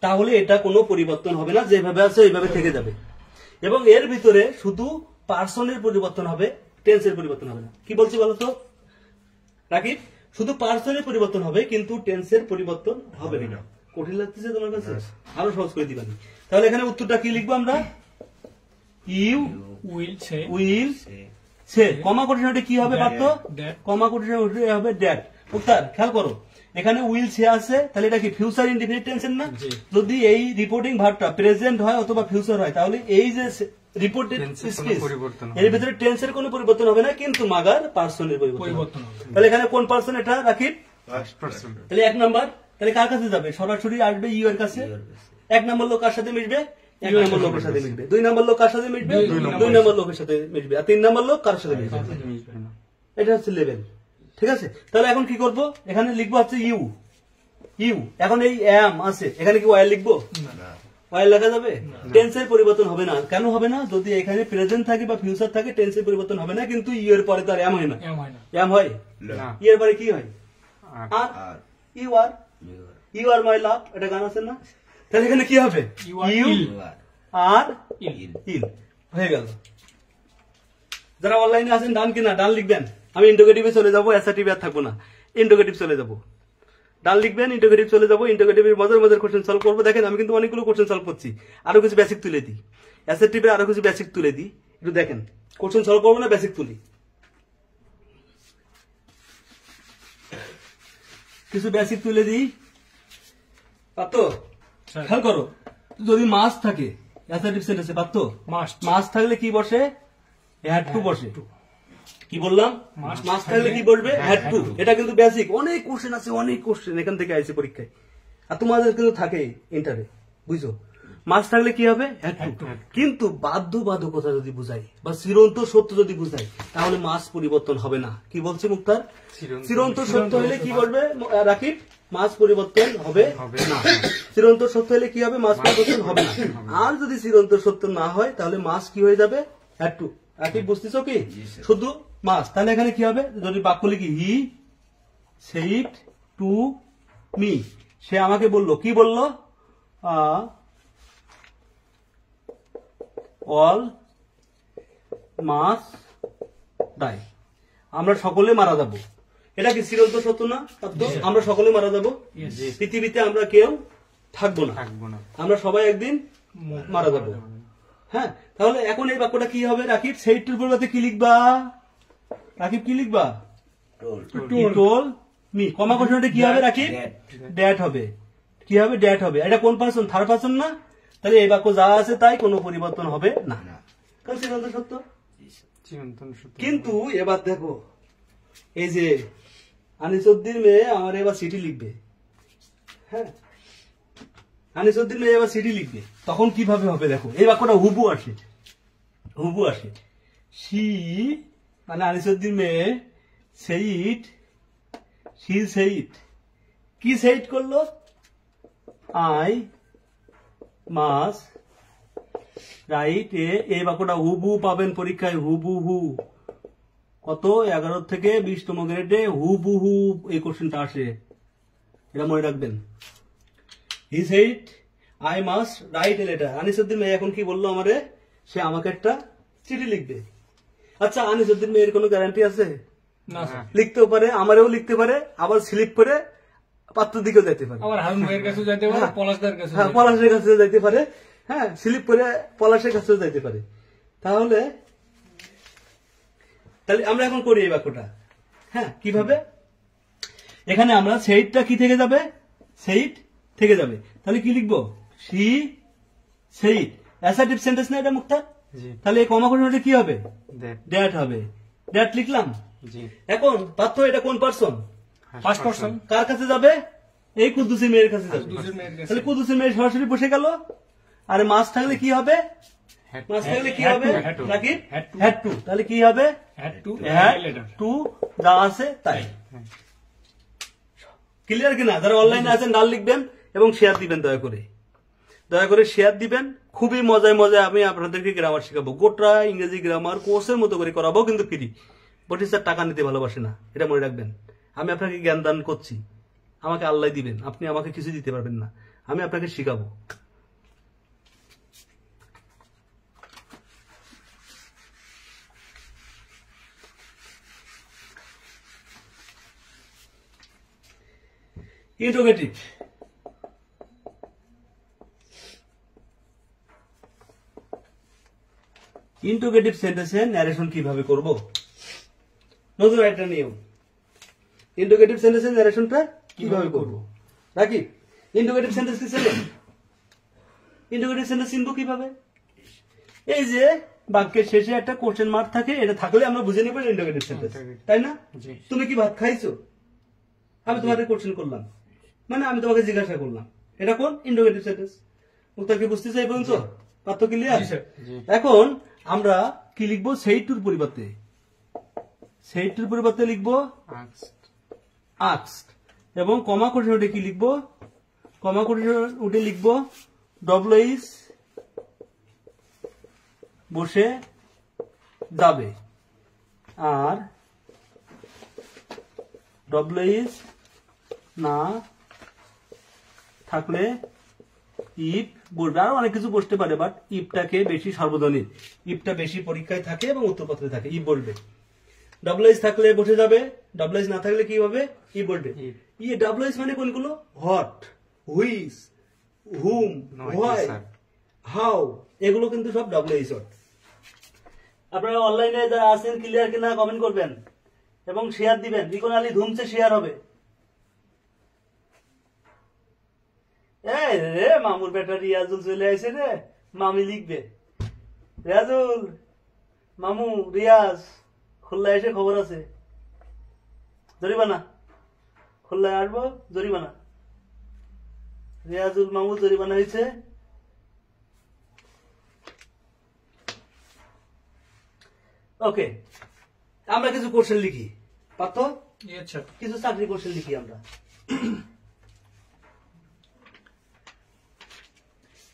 তাহলে এটা কোনো পরিবর্তন হবে না, যেভাবে আছে এইভাবে থেকে যাবে। এবং এর ভিতরে শুধু পার্সনের পরিবর্তন হবে, টেন্সের পরিবর্তন হবে না। কি বলছি বলতো রাকিব? শুধু পার্সনের পরিবর্তন হবে কিন্তু টেন্সের পরিবর্তন হবে না। কঠিন লাগতেছে তোমার কাছে? আরো সহজ করে দিবানি। তাহলে এখানে উত্তরটা কি লিখবো আমরা? ইউ উইল সে, কমা কোটেশনটা কি হবে পারতো? কমা কোটেশন হবে দ্যাট। উত্তর খেয়াল করো, এখানে উইল সে আছে, তাহলে এটা কি ফিউচার ইনডিফিনিট টেন্সের না? যদি এই রিপোর্টিং ভার্বটা প্রেজেন্ট হয় অথবা ফিউচার হয়, তাহলে এই যে রিপোর্টেড এর ভিতরে টেন্সের কোনো পরিবর্তন হবে না, কিন্তু মাগার পার্সনের পরিবর্তন হবে। তাহলে এখানে কোন পার্সন এটা রাকিব? তাহলে 1 নাম্বার, তাহলে কার কাছে যাবে? সরাসরি আসবে ইউ এর কাছে। 1 নম্বর লোক কার সাথে মিশবে? 1 নম্বর লোকের সাথে মিশবে। 2 নম্বর লোক কার সাথে মিশবে? 2 নম্বর লোকের সাথে মিশবে। আর 3 নম্বর লোক কার সাথে মিশবে? এটা হচ্ছে লেভেল, ঠিক আছে? তাহলে এখন কি করব? এখানে লিখবো হচ্ছে ইউ। ইউ এখন এই এম আছে, এখানে কি ওয়াইল লিখবো? ওয়াইল লেখা যাবে? টেন্সের পরিবর্তন হবে না। কেন হবে না? যদি এখানে প্রেজেন্ট থাকে বা ফিউচার থাকে টেন্সের পরিবর্তন হবে না, কিন্তু ইউ এর পরে তো আর এম হয় না। এম হয়? ই এর পরে কি হয়? আর ইউ আর, ইউ আর মাই লাভ, এটা গান আছে না? তাহলে এখানে কি হবে? ইউ আর ইল হয়ে গেল। যারা অনলাইনে আছেন ডান কিনা ডান লিখবেন, আমি ইন্টারোগেটিভে চলে যাবো, অ্যাসার্টিভ আর থাকবো না, ইন্টারোগেটিভ চলে যাবো। ডান লিখবেন, ইন্টারোগেটিভ চলে যাবো, ইন্টারোগেটিভের মজার মজার কোশ্চেন সলভ করবো। দেখেন আমি কিন্তু অনেকগুলো কোশ্চেন সলভ করছি, আরো কিছু বেসিক তুলে দিই, অ্যাসার্টিভে আরো কিছু বেসিক তুলে দিই। একটু দেখেন, কোশ্চেন সলভ করবো না, বেসিক তুলি। কিছু বেসিক তুলে দিই, পারতো? খেয়াল করো, যদি মাস থাকে অ্যাসার্টিভ সেন্টেন্সে, পারতো? মাস থাকলে কি বসে? হ্যাড টু বসে। কি বললাম? মাস থাকলে কি বসবে? Had to. এটা কিন্তু বেসিক, অনেক কোশ্চেন আছে, অনেক কোশ্চেন এখান থেকে আইছে পরীক্ষায়, আর তোমাদের কিন্তু থাকে ইন্টারে, বুঝছো? মাস থাকলে কি হবে? Had two. কিন্তু বাধ্যবাধকতা যদি বুঝাই বা চিরন্ত সত্য যদি বুঝাই, তাহলে মাস পরিবর্তন হবে না। কি বলছে মুক্তার? চিরন্ত সত্য হলে কি বলবে রাকিব? মাস পরিবর্তন হবে না। চিরন্ত সত্য হলে কি হবে? মাস পরিবর্তন হবে না। আর যদি চিরন্ত সত্য না হয়, তাহলে মাস কি হয়ে যাবে? Had to. রাকিব বুঝতেছো কি? শুধু মাস। তাহলে এখানে কি হবে? যদি বাক্য লিখি, হি সেড টু মি, সে আমাকে বললো। কি বললো? অল মাস ডাই। আমরা সকলে মারা যাব। এটা কি চিরন্ত সত্য না? আমরা সকলে মারা যাব। পৃথিবীতে আমরা কেউ থাকবো না, থাকবো না। আমরা সবাই একদিন মারা যাব। হ্যাঁ, তাহলে এখন এই বাক্যটা কি হবে? রাকিব সেইটুর পরিবর্তে কি লিখবা? রাকিব কি লিখবা? Told me. কমা কোশ্চেনটা কি হবে রাকিব? ড্যাট হবে। কি হবে? ড্যাট হবে। এটা কোন পার্সন? থার্ড পার্সন না? তাহলে এই বাক্য যা আছে তাই, কোনো পরিবর্তন হবে না, কারণ চিরন্ত সত্য। চিরন্তন সত্য। কিন্তু এবার দেখো, এই যে আনিসুদ্দিন মেয়ে আমার এবার সিটি লিখবে। হ্যাঁ, আনিসুদ্দিন মেয়ে এবার সিটি লিখবে, তখন কিভাবে হবে দেখো। এই বাক্যটা হুবু আসে, হুবু আসে। সি মানে আনিসুদ্দিন মেয়ে সেইট, সি সেইট, কি সেইট করলো? I must write a. এই বাক্যটা হুবু পাবেন পরীক্ষায়, হুবহু। কত 11 থেকে 20তম গ্রেডে হুবহু এই কোশ্চেনটা আসে, এটা মনে রাখবেন। He said I must write a letter. Anisuddin মেয়ে এখন কি বললো আমারে? সে আমাকে একটা চিঠি লিখবে। আচ্ছা, আনিসুদ্দিন মেয়ের কোনো গ্যারান্টি আছে? না স্যার। লিখতেও পারে, আমারেও লিখতে পারে, আবার স্লিপ করে পাত্র দিকেও যেতে পারে। আবার হারুন ভাইয়ের কাছে যেতে পারে, পলাশদার কাছে হ্যাঁ, পলাশের কাছে যাইতে পারে। হ্যাঁ, স্লিপ করে পলাশের কাছেও যাইতে পারে। তাহলে আমরা এখন করি এই বাক্যটা। হ্যাঁ, কিভাবে? এখানে আমরা সেইটটা কি থেকে যাবে? সেইট থেকে যাবে। তাহলে কি লিখবো? সি সেইট। অ্যাসার্টিভ সেন্টেন্স না এটা মুক্তা? জি। তাহলে এই কমা কোশ্চেনটা কি হবে? দ্যাট। ড্যাট হবে। ড্যাট লিখলাম। জি। এখন পার্থ এটা কোন পার্সন? First person. কার কাছে যাবে? এই কুদ্দুসের মেয়ের কাছে যাবে। কুদ্দুসের মেয়ের কাছে। তাহলে কুদ্দুসের মেয়ে সরাসরি বসে গেল। আর মাস থাকলে কি হবে? হ্যাড। মাস থাকলে কি had হবে? to, had to. নাকি had to. Had to. তাহলে কি হবে? Had to had letter. To যা আছে তাই। ক্লিয়ার কিনা? যারা অনলাইনে আছেন ডাল লিখবেন এবং শেয়ার দিবেন, দয়া করে দয়া করে শেয়ার দিবেন। খুবই মজায় মজায় আমি আপনাদেরকে গ্রামার শেখাবো, গোটা ইংরেজি গ্রামার কোর্সের মতো করে করাবো, কিন্তু ফ্রি। প্রতিষ্ঠার টাকা নিতে ভালোবাসে না, এটা মনে রাখবেন। আমি আপনাকে জ্ঞান দান করছি, আমাকে আল্লাহ দিবেন, আপনি আমাকে কিছু দিতে পারবেন না। আমি আপনাকে শিখাবো। ইন্টারোগেটিভ। ইন্টারোগেটিভ সেন্টেন্সে ন্যারেশন কিভাবে করব? নতুন একটা নিয়ম। ইন্টারোগেটিভ সেন্টেন্সে ন্যারেশনটা কিভাবে করব? রাকি ইন্টারোগেটিভ সেন্টেন্স কি ছিল? ইন্টারোগেটিভ সেন্টেন্স চিনব কিভাবে? এই যে বাক্যের শেষে একটা কোশ্চেন মার্ক থাকে, এটা থাকলে আমরা বুঝে নিব ইন্টারোগেটিভ সেন্টেন্স, তাই না? জি। তুমি কি ভাত খাইছো? আমি তোমাকে কোশ্চেন করলাম, মানে আমি তোমাকে জিজ্ঞাসা করলাম, এটা কোন? Interrogative sentence. উত্তর কি বুঝতে চাই পর্যন্ত? পার্থ ক্লিয়ার? জি স্যার। জি। এখন আমরা কি লিখবো? সেইটুর পরিবর্তে, সেইটুর পরিবর্তে লিখবো আস্কড। আস্কড। এবং কমা করে ওটা কি লিখবো? কমা করে ওটা লিখবো ডব্লিউএস বসে যাবে, আর ডব্লিউএস না থাকলে ইফ বলবে। আরো অনেক কিছু বসতে পারে, বাট ইফটাকে বেশি সার্বজনীন, ইফটা বেশি পরীক্ষায় থাকে এবং উত্তরপত্রে থাকে। ইফ বলবে। ডব্লিউএস থাকলে বসে যাবে, ডব্লিউএস না থাকলে কি হবে? ই বলবে। If. ডব্লিউএস মানে কোনগুলো? What, which, hmm, No, why, sir. How, এগুলো কিন্তু সব ডব্লিউএস ওয়ার্ড। আপনারা অনলাইনে যারা আছেন ক্লিয়ার কিনা কমেন্ট করবেন এবং শেয়ার দিবেন। রিকন আলী ধুমছে শেয়ার হবে। এই রে মামুর বেটা রিয়াজুল চলে আসে রে, মামি লিখবে। রিয়াজুল, মামু, রিয়াজ খুলনায় এসে খবর আছে, জরিমানা। খুলনায় আসবো, জরিমানা। রিয়াজুল মামু জরিমানা হয়েছে। ওকে, আমরা কিছু কোশ্চেন লিখি। পার্থ, আচ্ছা কিছু চাকরি কোশ্চেন লিখি আমরা।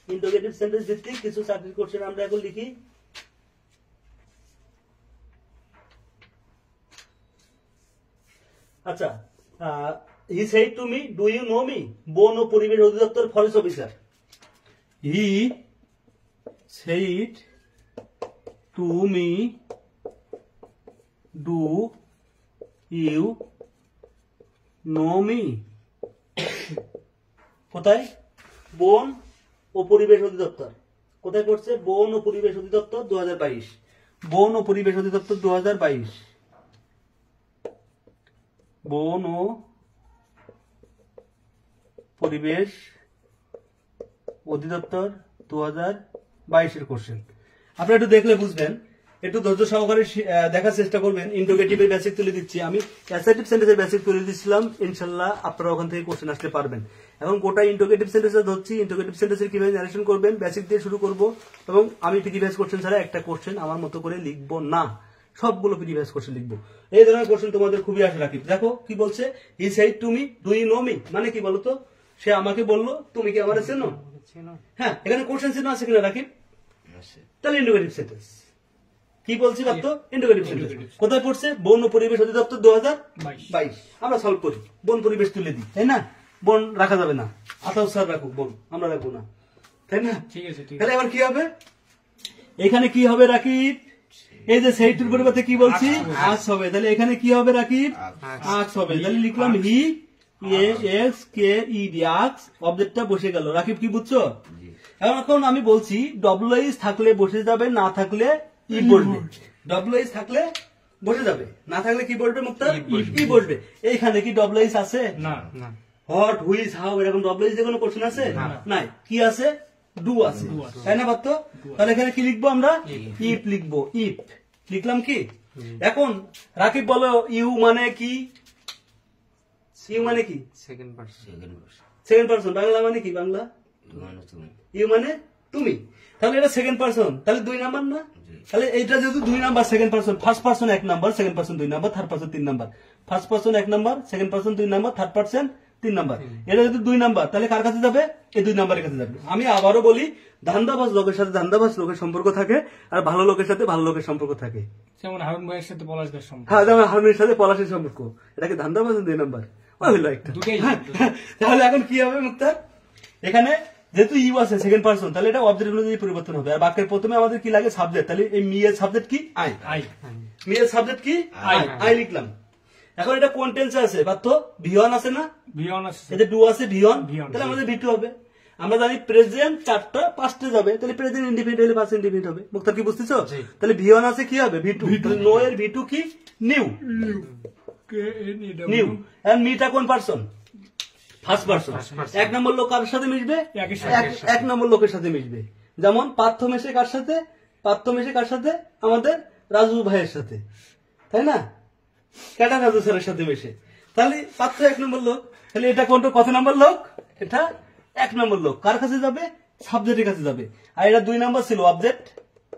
ইন্টারোগেটিভ সেন্টেন্স ভিত্তিক কিছু চাকরির কোশ্চেন আমরা এখন লিখি। আচ্ছা, he said to me, do you know me? বন ও পরিবেশ অধিদপ্তর forest officer. He said to me, do you know me? কোথায়? বন ও পরিবেশ অধিদপ্তর। কোথায় করছে? বন ও পরিবেশ অধিদপ্তর 2022। বন ও পরিবেশ অধিদপ্তর 2022। বন ও পরিবেশ অধিদপ্তর 2022 কোশ্চেন। আপনি একটু দেখলে বুঝবেন, একটু ধৈর্য সহকারে দেখার চেষ্টা করবেন। ইন্টোগেটিভের বেসিক তুলে দিচ্ছি আমি, অ্যাসার্টিভ সেন্টেন্সের বেসিক তুলে দিচ্ছিলাম। ইনশাল্লাহ আপনারা ওখান থেকে কোশ্চেন আসতে পারবেন। এখন গোটা ইন্টোগেটিভ সেন্টেন্সে ধরছি, ইন্টোগেটিভ সেন্টেন্সের কিভাবে ন্যারেশন করবেন বেসিক দিয়ে শুরু করব। এবং আমি প্রিভিয়াস কোশ্চেন ছাড়া একটা কোশ্চেন আমার মতো করে লিখবো না, সবগুলো প্রিভিয়াস কোশ্চেন লিখবো। এই ধরনের কোশ্চেন তোমাদের খুবই আশা রাখি। দেখো কি বলছে, he said to me do you know me, মানে কি বলতো? সে আমাকে বললো তুমি কি আমার চেনো? হ্যাঁ, এখানে কোশ্চেন চিহ্ন আছে কিনা রাখি? তাহলে ইন্টোগেটিভ সেন্টেন্স। কি বলছি বাক্য? Interrogative sentence. কোথায় পড়ছে? বন ও পরিবেশ অধিদপ্তর 2022। আমরা সলভ করি, বন পরিবেশ তুলে দিই, তাই না? বন রাখা যাবে না, আতাউ স্যার রাখুক, বন আমরা রাখবো না, তাই না? ঠিক আছে, ঠিক তাহলে এবার কি হবে? এখানে কি হবে রাকিব? এই যে সেইটুর পরিবর্তে কি বলছি? আক্স হবে। তাহলে এখানে কি হবে রাকিব? আক্স হবে। তাহলে লিখলাম হি এক্স কে ই ডি, আক্স। অবজেক্টটা বসে গেল। রাকিব কি বুঝছো? এখন আমি বলছি ডব্লিউএইচ থাকলে বসে যাবে, না থাকলে ই বসবে। ডব্লিউএইচ থাকলে বসে যাবে, না থাকলে কি বসবে মুক্তার? ই বসবে। এইখানে কি ডব্লিউএইচ আছে? না। না। হট, হুইজ, হাউ এরকম ডব্লিউএইচ দিয়ে কোনো কোশ্চেন আছে? নাই। কি আছে? ডু আছে, তাই না বাত্ত? তাহলে এখানে কি লিখবো আমরা? ইফ লিখবো। ইফ লিখলাম কি? এখন রাকিব বলো ইউ মানে কি? ইউ মানে কি? Second person. Second person. Bangla মানে কি? বাংলা ইউ মানে তুমি। তাহলে এটা সেকেন্ড পারসন, তাহলে 2 নাম্বার না? তাহলে এইটা যেহেতু 2 number, second person, first person 1 number, second person 2 number, third person 3 number. First person 1 number, second person 2 number, third person 3 number. এটা যেহেতু 2 নাম্বার, তাহলে কার কাছে যাবে? এই 2 নাম্বারের কাছে যাবে। আমি আবারও বলি, ধান্দাবাজ লোকের সাথে ধান্দাবাজ লোকের সম্পর্ক থাকে, আর ভালো লোকের সাথে ভালো লোকের সম্পর্ক থাকে। যেমন হারুন ভাইয়ের সাথে পলাশদের সম্পর্ক। হ্যাঁ, যেমন হারুনের সাথে পলাশের সম্পর্ক। এটাকে ধান্দাবাজ 2 নাম্বার হইলো একটা। দুটাই। তাহলে এখন কি হবে মুক্তার? এখানে যেহেতু ইউ আছে সেকেন্ড পারসন, তাহলে এটা অবজেক্ট অনুযায়ী পরিবর্তন হবে। আর বাক্যের প্রথমে আমাদের কি লাগে? সাবজেক্ট। তাহলে এই মি এর সাবজেক্ট কি? আই। আই। মি এর সাবজেক্ট কি? আই। আই লিখলাম। এখন এটা কোন টেন্সে আছে? বাত ভি1 আছে না? ভিয়ন আছে। এতে ডু আছে, ভি1। V1 তাহলে আমাদের ভি2 হবে। আমরা জানি প্রেজেন্ট 4টা 5টে যাবে, তাহলে প্রেজেন্ট ইনডিফিনিট হলে পাস্ট ইনডিফিনিট হবে। মুক্তার কি বুঝতেছো? তাহলে ভি1 আছে, কি হবে? ভি2। তাহলে নো এর ভি2 কি? নিউ। নিউ। এন্ড মিটা কোন পারসন? First person. 1 নম্বর লোক কার সাথে মিশবে? একের সাথে। 1 নম্বর লোকের সাথে মিশবে। যেমন পার্থ মেশে কার সাথে? পার্থ মেশে কার সাথে? আমাদের রাজু ভাইয়ের সাথে, তাই না? ক্যাটা রাজু স্যারের সাথে মেশে। তাহলে পার্থ 1 নম্বর লোক। তাহলে এটা কোনটা কত নম্বর লোক? এটা 1 নম্বর লোক। কার কাছে যাবে? সাবজেক্টের কাছে যাবে। আর এটা 2 নম্বর ছিল, অবজেক্ট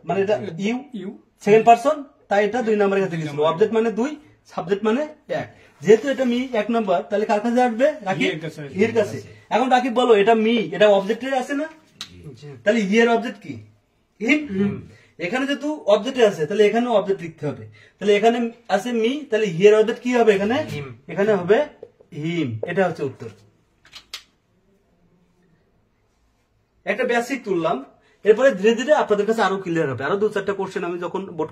মানে এটা ইউ, ইউ সেকেন্ড পারসন, তাই এটা 2 নম্বরের কাছে গেছিল। অবজেক্ট মানে 2, সাবজেক্ট মানে 1। যেহেতু এটা মি 1 নম্বর, তাহলে কার কাছে আসবে? রাকিব এর কাছে। এখন রাকিব বলো, এটা মি, এটা অবজেক্টের আছে না? তাহলে ই এর অবজেক্ট কি? হিম। এখানে যেহেতু অবজেক্টে আছে, তাহলে এখানে অবজেক্ট লিখতে হবে। তাহলে এখানে আছে মি, তাহলে হি এর অবজেক্ট কি হবে? এখানে এখানে হবে হিম। এটা হচ্ছে উত্তর। একটা বেসিক তুললাম, এরপরে ধীরে ধীরে আপনাদের কাছে আরো ক্লিয়ার হবে। আরো 2-4টা কোশ্চেন আমি যখন বোর্ড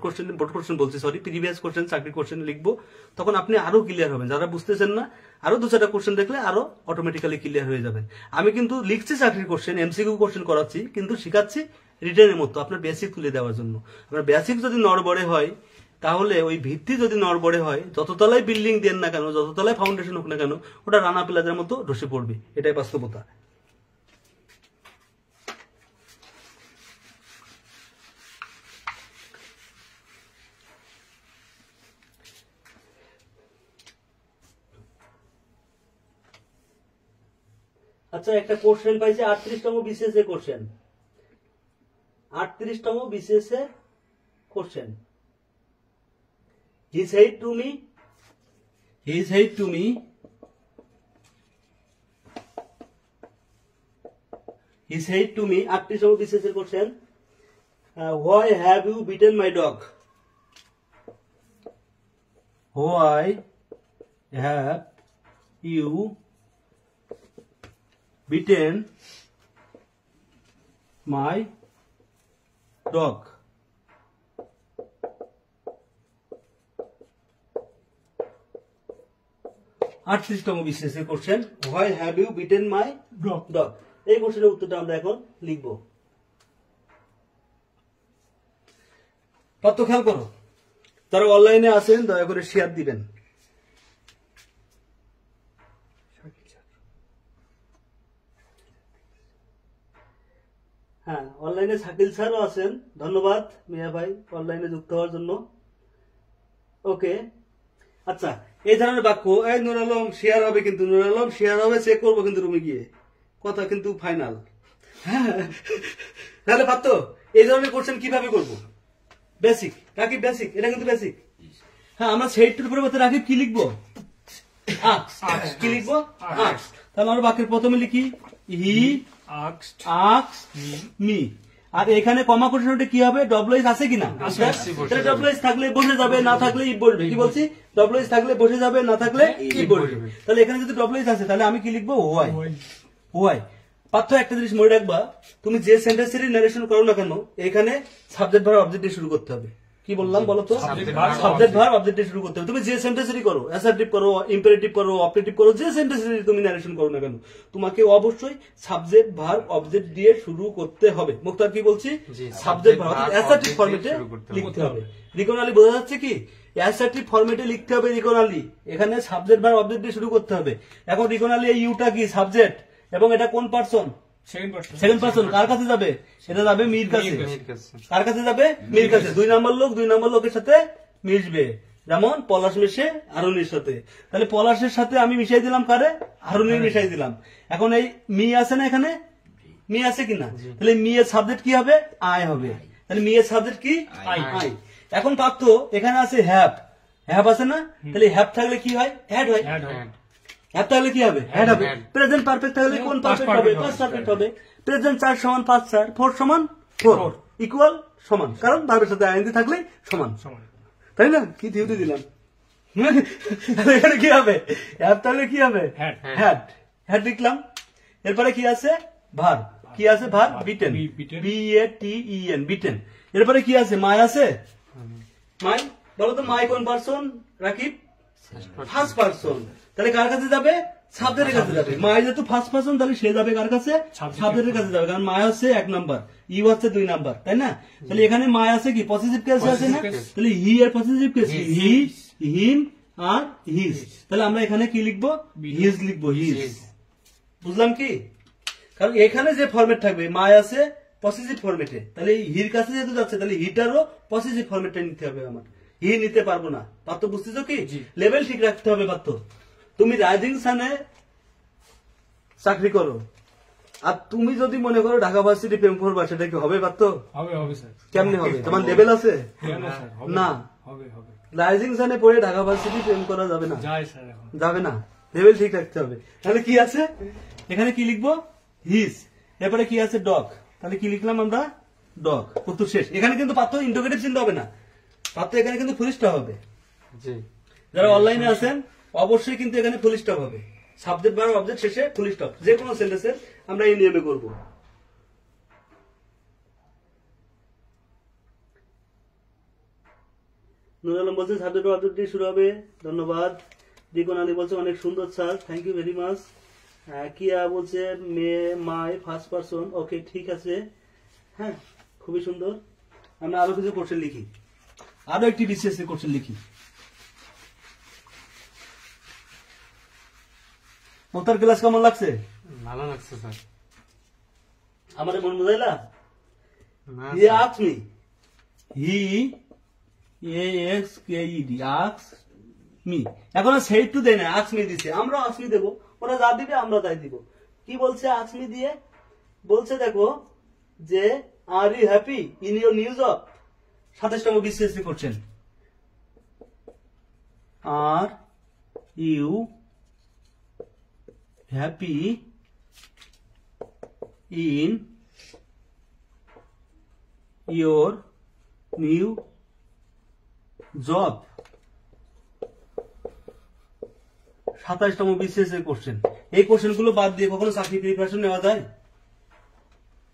কোশ্চেন বলছি, সরি প্রিভিয়াস কোশ্চেন, চাকরি কোশ্চেন লিখবো, তখন আপনি আরো ক্লিয়ার হবেন। যারা বুঝতেছেন না, আরো 2-4টা কোশ্চেন দেখলে আরো অটোমেটিক্যালি ক্লিয়ার হয়ে যাবেন। আমি কিন্তু লিখছি চাকরির কোশ্চেন, এমসিকিউ কোশ্চেন করাচ্ছি, কিন্তু শিখাচ্ছি রিটেনের মতো আপনার বেসিক তুলে দেওয়ার জন্য। আপনার বেসিক যদি নড়বড়ে হয়, তাহলে ওই ভিত্তি যদি নড়বড়ে হয়, যততলায় বিল্ডিং দেন না কেন, যততলায় ফাউন্ডেশন হোক না কেন, ওটা রানা প্লাজার মতো ধসে পড়বে। এটাই বাস্তবতা। আচ্ছা, একটা কোশ্চেন পাইছে 38তম বিসিএস এর কোশ্চেন। 38তম বিসিএস এর question. He said to me 38তম বিসিএস এর question. Why have you beaten my dog? Why have you beaten my dog? 38তম বিসিএস এর question, why have you beaten my dog. Dog. এই কোশ্চেনের উত্তরটা আমরা এখন লিখব। কত খেয়াল করো, যারা অনলাইনে আছেন দয়া করে শেয়ার দিবেন। হ্যাঁ, অনলাইনে শাকিল স্যারও আছেন, ধন্যবাদ মিয়া ভাই অনলাইনে যুক্ত হওয়ার জন্য। ওকে, আচ্ছা, এই ধরনের বাক্য, এই নুর আলম শেয়ার হবে, কিন্তু নুর আলম শেয়ার হবে, চেক করবো কিন্তু রুমে গিয়ে, কথা কিন্তু ফাইনাল। হ্যাঁ, তাহলে পারত এই ধরনের কোশ্চেন কিভাবে করবো? বেসিক রাকিব, বেসিক, এটা কিন্তু বেসিক। হ্যাঁ, আমরা সেইটার পরিবর্তে রাকিব কি লিখবো? আক্স। কি লিখবো? আক্স। তাহলে আমরা বাক্যের প্রথমে লিখি হি asked আক্স মি, আর এখানে কমা কোটেশনটা কি হবে? ডব্লিউএস আছে কিনা? তাহলে ডব্লিউএস থাকলে বসে যাবে, না থাকলে ই বসবে। কি বলছি? ডব্লিউএস থাকলে বসে যাবে, না থাকলে ই বসবে। তাহলে এখানে যদি ডব্লিউএস আছে তাহলে আমি কি লিখবো? হোয়াই। হোয়াই। পার্থ একটা জিনিস মনে রাখবা, তুমি যে সেন্টেন্সেরই নারেশন করো না কেন, এখানে সাবজেক্ট ভার্ব অবজেক্ট দিয়ে শুরু করতে হবে। কি বললাম বলো তো? সাবজেক্ট ভার্ব অবজেক্ট দিয়ে শুরু করতে হবে। তুমি যে সেন্টেন্সেরই করো, অ্যাসার্টিভ করো, ইম্পারেটিভ করো, অপারেটিভ করো, যে সেন্টেন্সেরই তুমি নারেশন করো না কেন, তোমাকে অবশ্যই সাবজেক্ট ভার্ব অবজেক্ট দিয়ে শুরু করতে হবে। মুক্তার কি বলছি? সাবজেক্ট ভার্ব অ্যাসার্টিভ ফরম্যাটে লিখতে হবে। রিকনালি বোঝা যাচ্ছে কি? অ্যাসার্টিভ ফরম্যাটে লিখতে হবে রিকনালি। এখানে সাবজেক্ট ভার্ব অবজেক্ট দিয়ে শুরু করতে হবে। এখন রিকনালি এই ইউটা কি? সাবজেক্ট, এবং এটা কোন পারসন? Second person. কার কাছে যাবে? এটা যাবে মির কাছে। কার কাছে যাবে? মির কাছে। 2 নম্বর লোক 2 নম্বর লোকের সাথে মিশবে, যেমন পলাশ মিশে আরুনির সাথে। তাহলে পলাশের সাথে আমি মিশাই দিলাম কারে? আরুনির মিশাই দিলাম। এখন এই মি আছে না, এখানে মি আছে কিনা? তাহলে মি এর সাবজেক্ট কি হবে? আই হবে। তাহলে মি এর সাবজেক্ট কি? আই। এখন পার্থ এখানে আছে হ্যাভ, হ্যাভ আছে না? তাহলে হ্যাভ থাকলে কি হয়? হ্যাড হয়। হ্যাভ থাকলে কি হবে? হ্যাড হবে। প্রেজেন্ট পারফেক্ট থাকলে কোন পারফেক্ট হবে? পাস্ট পারফেক্ট হবে। প্রেজেন্ট 4 সমান 5 4, 4 সমান 4, ইকুয়াল সমান, কারণ ভার্বের সাথে আইএনজি থাকলে সমান, তাই না? কি থিওরি দিলাম। তাহলে এখানে কি হবে? হ্যাভ তাহলে কি হবে? হ্যাড। হ্যাড লিখলাম। এরপরে কি আছে? ভার্ব। কি আছে? Verb beaten, B A T E N, beaten. এরপরে কি আছে? মাই আছে। মাই বলো তো, মাই কোন পারসন? Rakib first person. তাহলে কার কাছে যাবে? সাবজেক্টের কাছে যাবে। মাই যেহেতু ফার্স্ট পারসন, তাহলে সে যাবে কার কাছে? সাবজেক্টের কাছে যাবে, কারণ মাই হচ্ছে 1 নাম্বার, ইউ হচ্ছে 2 নাম্বার, তাই না? তাহলে এখানে মাই আছে কি? পজিটিভ কেস আছে না? তাহলে হি এর পজিটিভ কেস কি? হি, হিম আর হিজ। তাহলে আমরা এখানে কি লিখবো? হিজ লিখবো, হিজ। বুঝলাম কি? কারণ এখানে যে ফরম্যাট থাকবে, মাই আছে পজিটিভ ফরম্যাটে, তাহলে হির কাছে যেহেতু যাচ্ছে, তাহলে হিটারও পজিটিভ ফরম্যাটে নিতে হবে আমার। হি নিতে পারবো না। পাত্র বুঝতেছো কি? লেভেল ঠিক রাখতে হবে পাত্র। তুমি রাইজিং সানে চাকরি করো, আর তুমি যদি মনে করো ঢাকা ভার্সিটি প্রেম করবা, সেটা কি হবে পাত্র? হবে স্যার। কেমনে হবে? তোমার লেভেল আছে না? হবে। রাইজিং সানে পড়ে ঢাকা ভার্সিটি প্রেম করা যাবে না, যায় স্যার, এখন যাবে না। লেভেল ঠিক রাখতে হবে। তাহলে কি আছে এখানে? কি লিখবো? হিজ। এরপরে কি আছে? ডগ। তাহলে কি লিখলাম আমরা? ডগ। উত্তর শেষ। এখানে কিন্তু পাত্র ইন্টারোগেটিভ চিন্তা হবে না, পাত্র এখানে কিন্তু ফুল স্টপ হবে। যারা অনলাইনে আছেন অবশ্যই কিন্তু এখানে ফুল স্টপ হবে। সাবজেক্ট ভার্ব অবজেক্ট শেষে ফুল স্টপ, যে কোনো সেন্টেন্সের আমরা এই নিয়মে করব। নুর আলম বলছে সাবজেক্ট অবজেক্ট দিয়ে শুরু হবে, ধন্যবাদ। দিকন আলী বলছে অনেক সুন্দর sir, thank you very much. কিয়া বলছে মে মাই ফার্স্ট পারসন, ওকে ঠিক আছে, হ্যাঁ খুবই সুন্দর। আমরা আরো কিছু কোশ্চেন লিখি, আরো একটি বিশেষ কোশ্চেন লিখি। মোতার ক্লাস কেমন লাগছে? ভালো লাগছে স্যার। আমার মন বুঝাইলা? না হি আস্কড মি, হি এক্স কে ই ডি, আস্কড মি। এখন সেই টু দেয় না, আস্ক মি দিছে, আমরা আস্ক মি দেবো, ওরা যা দিবে আমরা তাই দিব। কি বলছে আস্ক মি দিয়ে? বলছে দেখো যে are you happy in your new job. 27তম বিসিএসসি করছেন। Are you happy in your new job. 27তম বিসিএস এর কোশ্চেন। এই কোশ্চেন গুলো বাদ দিয়ে কখনো চাকরি প্রিপারেশন নেওয়া যায়?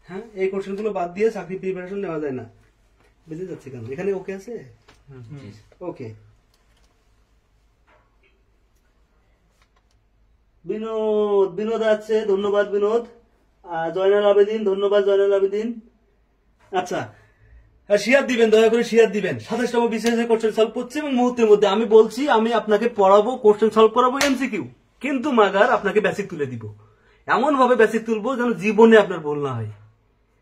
হ্যাঁ, এই কোশ্চেন গুলো বাদ দিয়ে চাকরি প্রিপারেশন নেওয়া যায় না। বুঝে যাচ্ছে কেন? এখানে ওকে আছে? ওকে। বিনোদ বিনোদ আছে, ধন্যবাদ বিনোদ। জয়নাল আবেদিন, ধন্যবাদ জয়নাল আবেদিন। আচ্ছা, শেয়ার দিবেন, দয়া করে শেয়ার দিবেন। 27তম বিসিএস কোশ্চেন সলভ করছি এবং মুহূর্তের মধ্যে আমি বলছি আমি আপনাকে পড়াবো, কোশ্চেন সলভ করাবো, এমসিকিউ, কিন্তু মাগার আপনাকে বেসিক তুলে দিব। এমন ভাবে বেসিক তুলবো যেন জীবনে আপনার ভুল না হয়।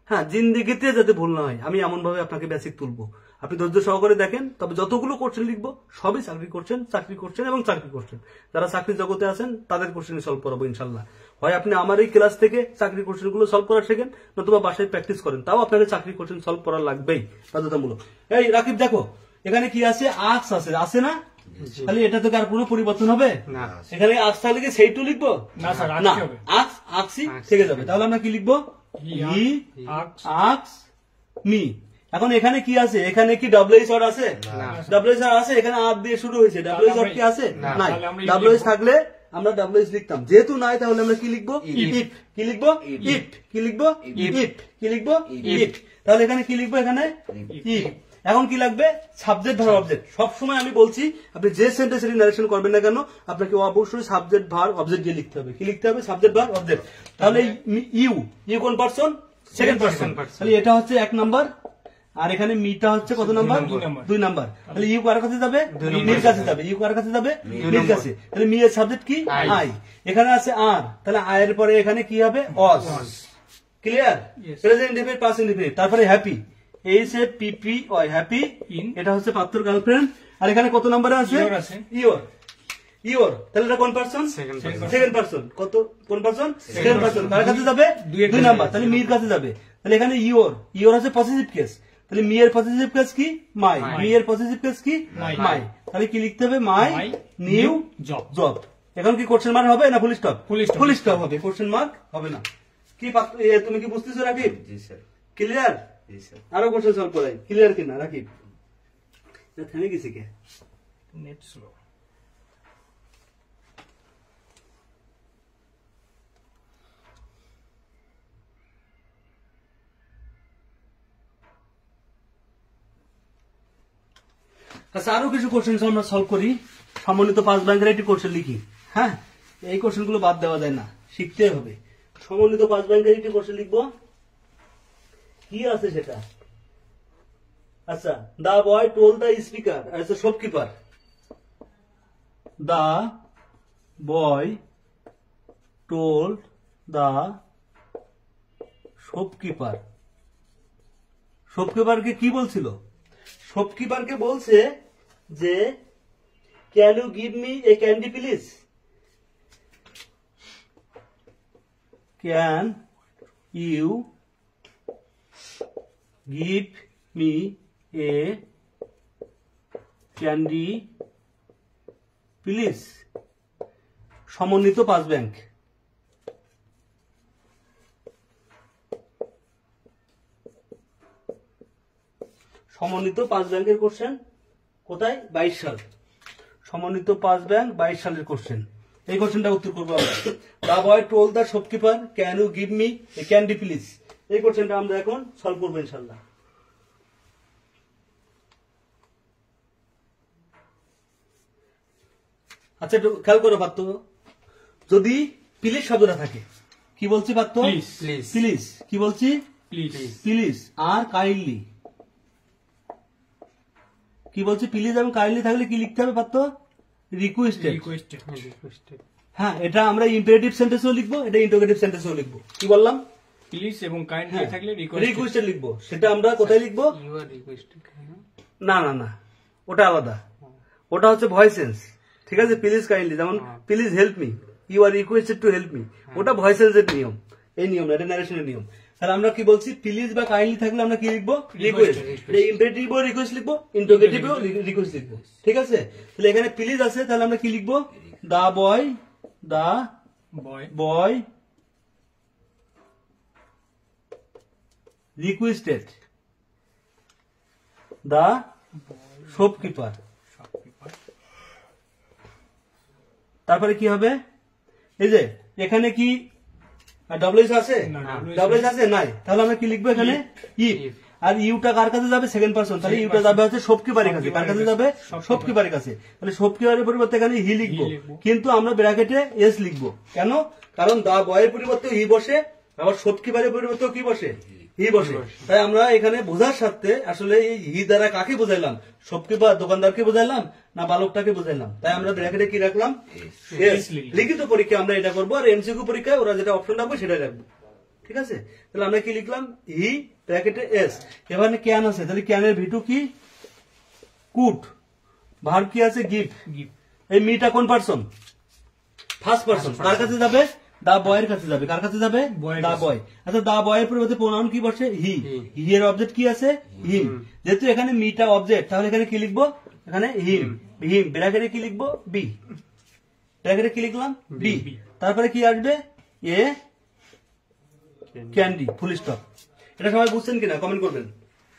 হ্যাঁ, জিন্দিগিতে যাতে ভুল না হয়, আমি এমন ভাবে আপনাকে বেসিক তুলবো। আপনি ধৈর্য সহকারে দেখেন। তবে যতগুলো কোশ্চেন লিখবো সবই চাকরি করছেন এবং চাকরি করছেন। যারা চাকরি জগতে আছেন তাদের কোশ্চেন সলভ করাবো ইনশাল্লাহ। হয় আপনি আমার এই ক্লাস থেকে চাকরি কোশ্চেন গুলো সলভ করা শেখেন, নতুবা বাসায় প্র্যাকটিস করেন, তাও আপনাকে চাকরি কোশ্চেন সলভ করা লাগবেই বাধ্যতামূলক। এই রাকিব দেখো, এখানে কি আছে? আক্স আছে না? তাহলে এটা তো আর কোনো পরিবর্তন হবে না। এখানে আক্স থাকলে কি সেইটু লিখবো? না স্যার, না, আজকে হবে। আক্সই থেকে যাবে। তাহলে আমরা কি লিখবো? ই আক্স আক্স মি। এখন এখানে কি আছে? এখানে কি ডব্লিউএইচ ওয়ার্ড আছে? ডব্লিউএইচ ওয়ার্ড আছে, এখানে আর দিয়ে শুরু হয়েছে। ডব্লিউএইচ ওয়ার্ড কি আছে? নাই। তাহলে আমরা ডব্লিউএইচ থাকলে আমরা ডব্লিউএইচ লিখতাম, যেহেতু নাই তাহলে আমরা কি লিখবো? ইফ। কি লিখবো? ইফ। কি লিখবো? ইফ। কি লিখবো? ইফ। তাহলে এখানে কি লিখবো? এখানে ইফ। এখন কি লাগবে? Subject verb object. সবসময় আমি বলছি আপনি যে সেন্টেন্সের নারেশন করবেন না কেন, আপনাকে অবশ্যই সাবজেক্ট ভার্ব অবজেক্ট দিয়ে লিখতে হবে। কি লিখতে হবে? Subject verb object. তাহলে ইউ কোন পারসন? Second person. তাহলে এটা হচ্ছে 1 নাম্বার, আর এখানে মিটা হচ্ছে কত নাম্বার? 2 নাম্বার। তাহলে ইউ কার কাছে যাবে? মির কাছে যাবে। ইউ কার কাছে যাবে? মির কাছে। তাহলে মি এর সাবজেক্ট কি? আই। এখানে আছে আর, তাহলে আই এর পরে এখানে কি হবে? অস। Clear? Present indefinite past indefinite. তারপরে happy, H A P P Y, happy. এটা হচ্ছে পাত্রর গার্লফ্রেন্ড। আর এখানে কত নাম্বারে আছে? ইওর আছে। ইওর। তাহলে এটা কোন পারসন? Second person. কত কোন পারসন? Second person. কার কাছে যাবে? 2 নাম্বার। তাহলে মির কাছে যাবে। তাহলে এখানে ইওর আছে পজিটিভ কেস। তাহলে মি এর পজিটিভ কেস কি? মাই। মি এর পজিটিভ কেস কি? মাই। তাহলে কি লিখতে হবে? My new job. এখন কি কোশ্চেন মার্ক হবে না ফুল স্টপ? ফুল স্টপ হবে, কোশ্চেন মার্ক হবে না। কি তুমি কি বুঝতেছো রাকিব? জি স্যার। ক্লিয়ার? জি স্যার। আরো কোশ্চেন সলভ করাই। ক্লিয়ার কিনা রাকিব? থেমে গেছে কে? Net slow. আচ্ছা, আরো কিছু কোশ্চেন আমরা সলভ করি। সমন্বিত পাঁচ ব্যাংকের একটি কোশ্চেন লিখি। হ্যাঁ, এই কোশ্চেন গুলো বাদ দেওয়া যায় না, শিখতে হবে। সমন্বিত পাঁচ ব্যাংকের একটি কোশ্চেন লিখবো। কি আছে সেটা? আচ্ছা, the boy told the speaker, আচ্ছা shopkeeper. The boy told the shopkeeper. শপকিপারকে কি বলছিল? শপকিপারকে বলছে যে can you give me a candy please? Can you give me a candy please? সমন্বিত পাঁচ ব্যাংক। সমন্বিত পাঁচ ব্যাংকের কোশ্চেন কোথায়? 22 সাল। সমন্বিত পাঁচ ব্যাংক 22 সালের কোশ্চেন। এই কোশ্চেনটা উত্তর করবো আমরা। The boy told the shopkeeper can you give me a candy please. এই কোশ্চেনটা আমরা এখন সলভ করবো ইনশাল্লাহ। আচ্ছা, একটু খেয়াল করো পাত্র, যদি প্লিজ শব্দটা থাকে, কি বলছি পাত্র? প্লিজ। কি বলছি? প্লিজ। আর কাইন্ডলি কি বলছি? প্লিজ এবং কাইন্ডলি থাকলে কি লিখতে হবে পাত্র? রিকোয়েস্টেড। হ্যাঁ, এটা আমরা ইম্পারেটিভ সেন্টেন্সও লিখবো, এটা ইন্টারোগেটিভ সেন্টেন্সও লিখবো। কি বললাম? প্লিজ এবং কাইন্ডলি থাকলে রিকোয়েস্টেড লিখবো। সেটা আমরা কোথায় লিখবো? You are requested. না, ওটা আলাদা। ওটা হচ্ছে ভয়েসেন্স। ঠিক আছে? প্লিজ কাইন্ডলি, যেমন please help me, you are requested to help me, ওটা ভয়েসেন্সের নিয়ম। এই নিয়ম না, এটা ন্যারেশনের নিয়ম। তাহলে আমরা কি বলছি? প্লিজ বা কাইন্ডলি থাকলে আমরা কি লিখবো? রিকোয়েস্ট। ইম্পারেটিভও রিকোয়েস্ট লিখবো, ইন্টারোগেটিভও রিকোয়েস্ট লিখবো। ঠিক আছে? তাহলে এখানে প্লিজ আছে, তাহলে আমরা কি লিখবো? দা বয় রিকোয়েস্টেড দা শপকিপার। তারপরে কি হবে? এই যে এখানে কি ডব্লিউএস আছে? ডব্লিউএস আছে নাই, তাহলে আমরা কি লিখবো এখানে? ইফ। আর ইউটা কার কাছে যাবে? Second person. তাহলে ইউটা যাবে হচ্ছে শপকিপারের কাছে। কার কাছে যাবে? শপকিপারের কাছে। তাহলে শপকিপারের পরিবর্তে এখানে হি লিখবো, কিন্তু আমরা ব্র্যাকেটে এস লিখবো। কেন? কারণ দা বয়ের পরিবর্তে হি বসে, আবার শপকিপারের পরিবর্তে কি বসে? হি বসে। তাই আমরা এখানে বোঝার সাথে আসলে এই হি দ্বারা কাকে বোঝাইলাম? শপকিপার দোকানদারকে বোঝাইলাম না বালকটাকে বোঝাইলাম? তাই আমরা ব্র্যাকেটে কি রাখলাম? এস। লিখিত পরীক্ষা আমরা এটা করবো, আর এমসিকিউ পরীক্ষায় ওরা যেটা অপশন রাখবে সেটাই রাখবো। ঠিক আছে? তাহলে আমরা কি লিখলাম? হি ব্র্যাকেটে এস। এখানে ক্যান আছে, তাহলে ক্যানের ভিটু কি? কুড। ভার্ব কি আছে? গিভ। এই মিটা কোন পার্সন? First person. কার কাছে যাবে? দা বয়ের কাছে যাবে। কার কাছে যাবে? দা বয়। আচ্ছা, দা বয়ের পরিবর্তে প্রোনাউন কি বসে? হি। হি এর অবজেক্ট কি আছে? হিম। যেহেতু এখানে মিটা অবজেক্ট, তাহলে এখানে কি লিখবো? এখানে হিম। হিম ব্র্যাকেটে কি লিখবো? বি। ব্র্যাকেটে কি লিখলাম? বি। তারপরে কি আসবে? এ ক্যান্ডি, ফুল স্টপ। এটা সবাই বুঝছেন কিনা কমেন্ট করবেন।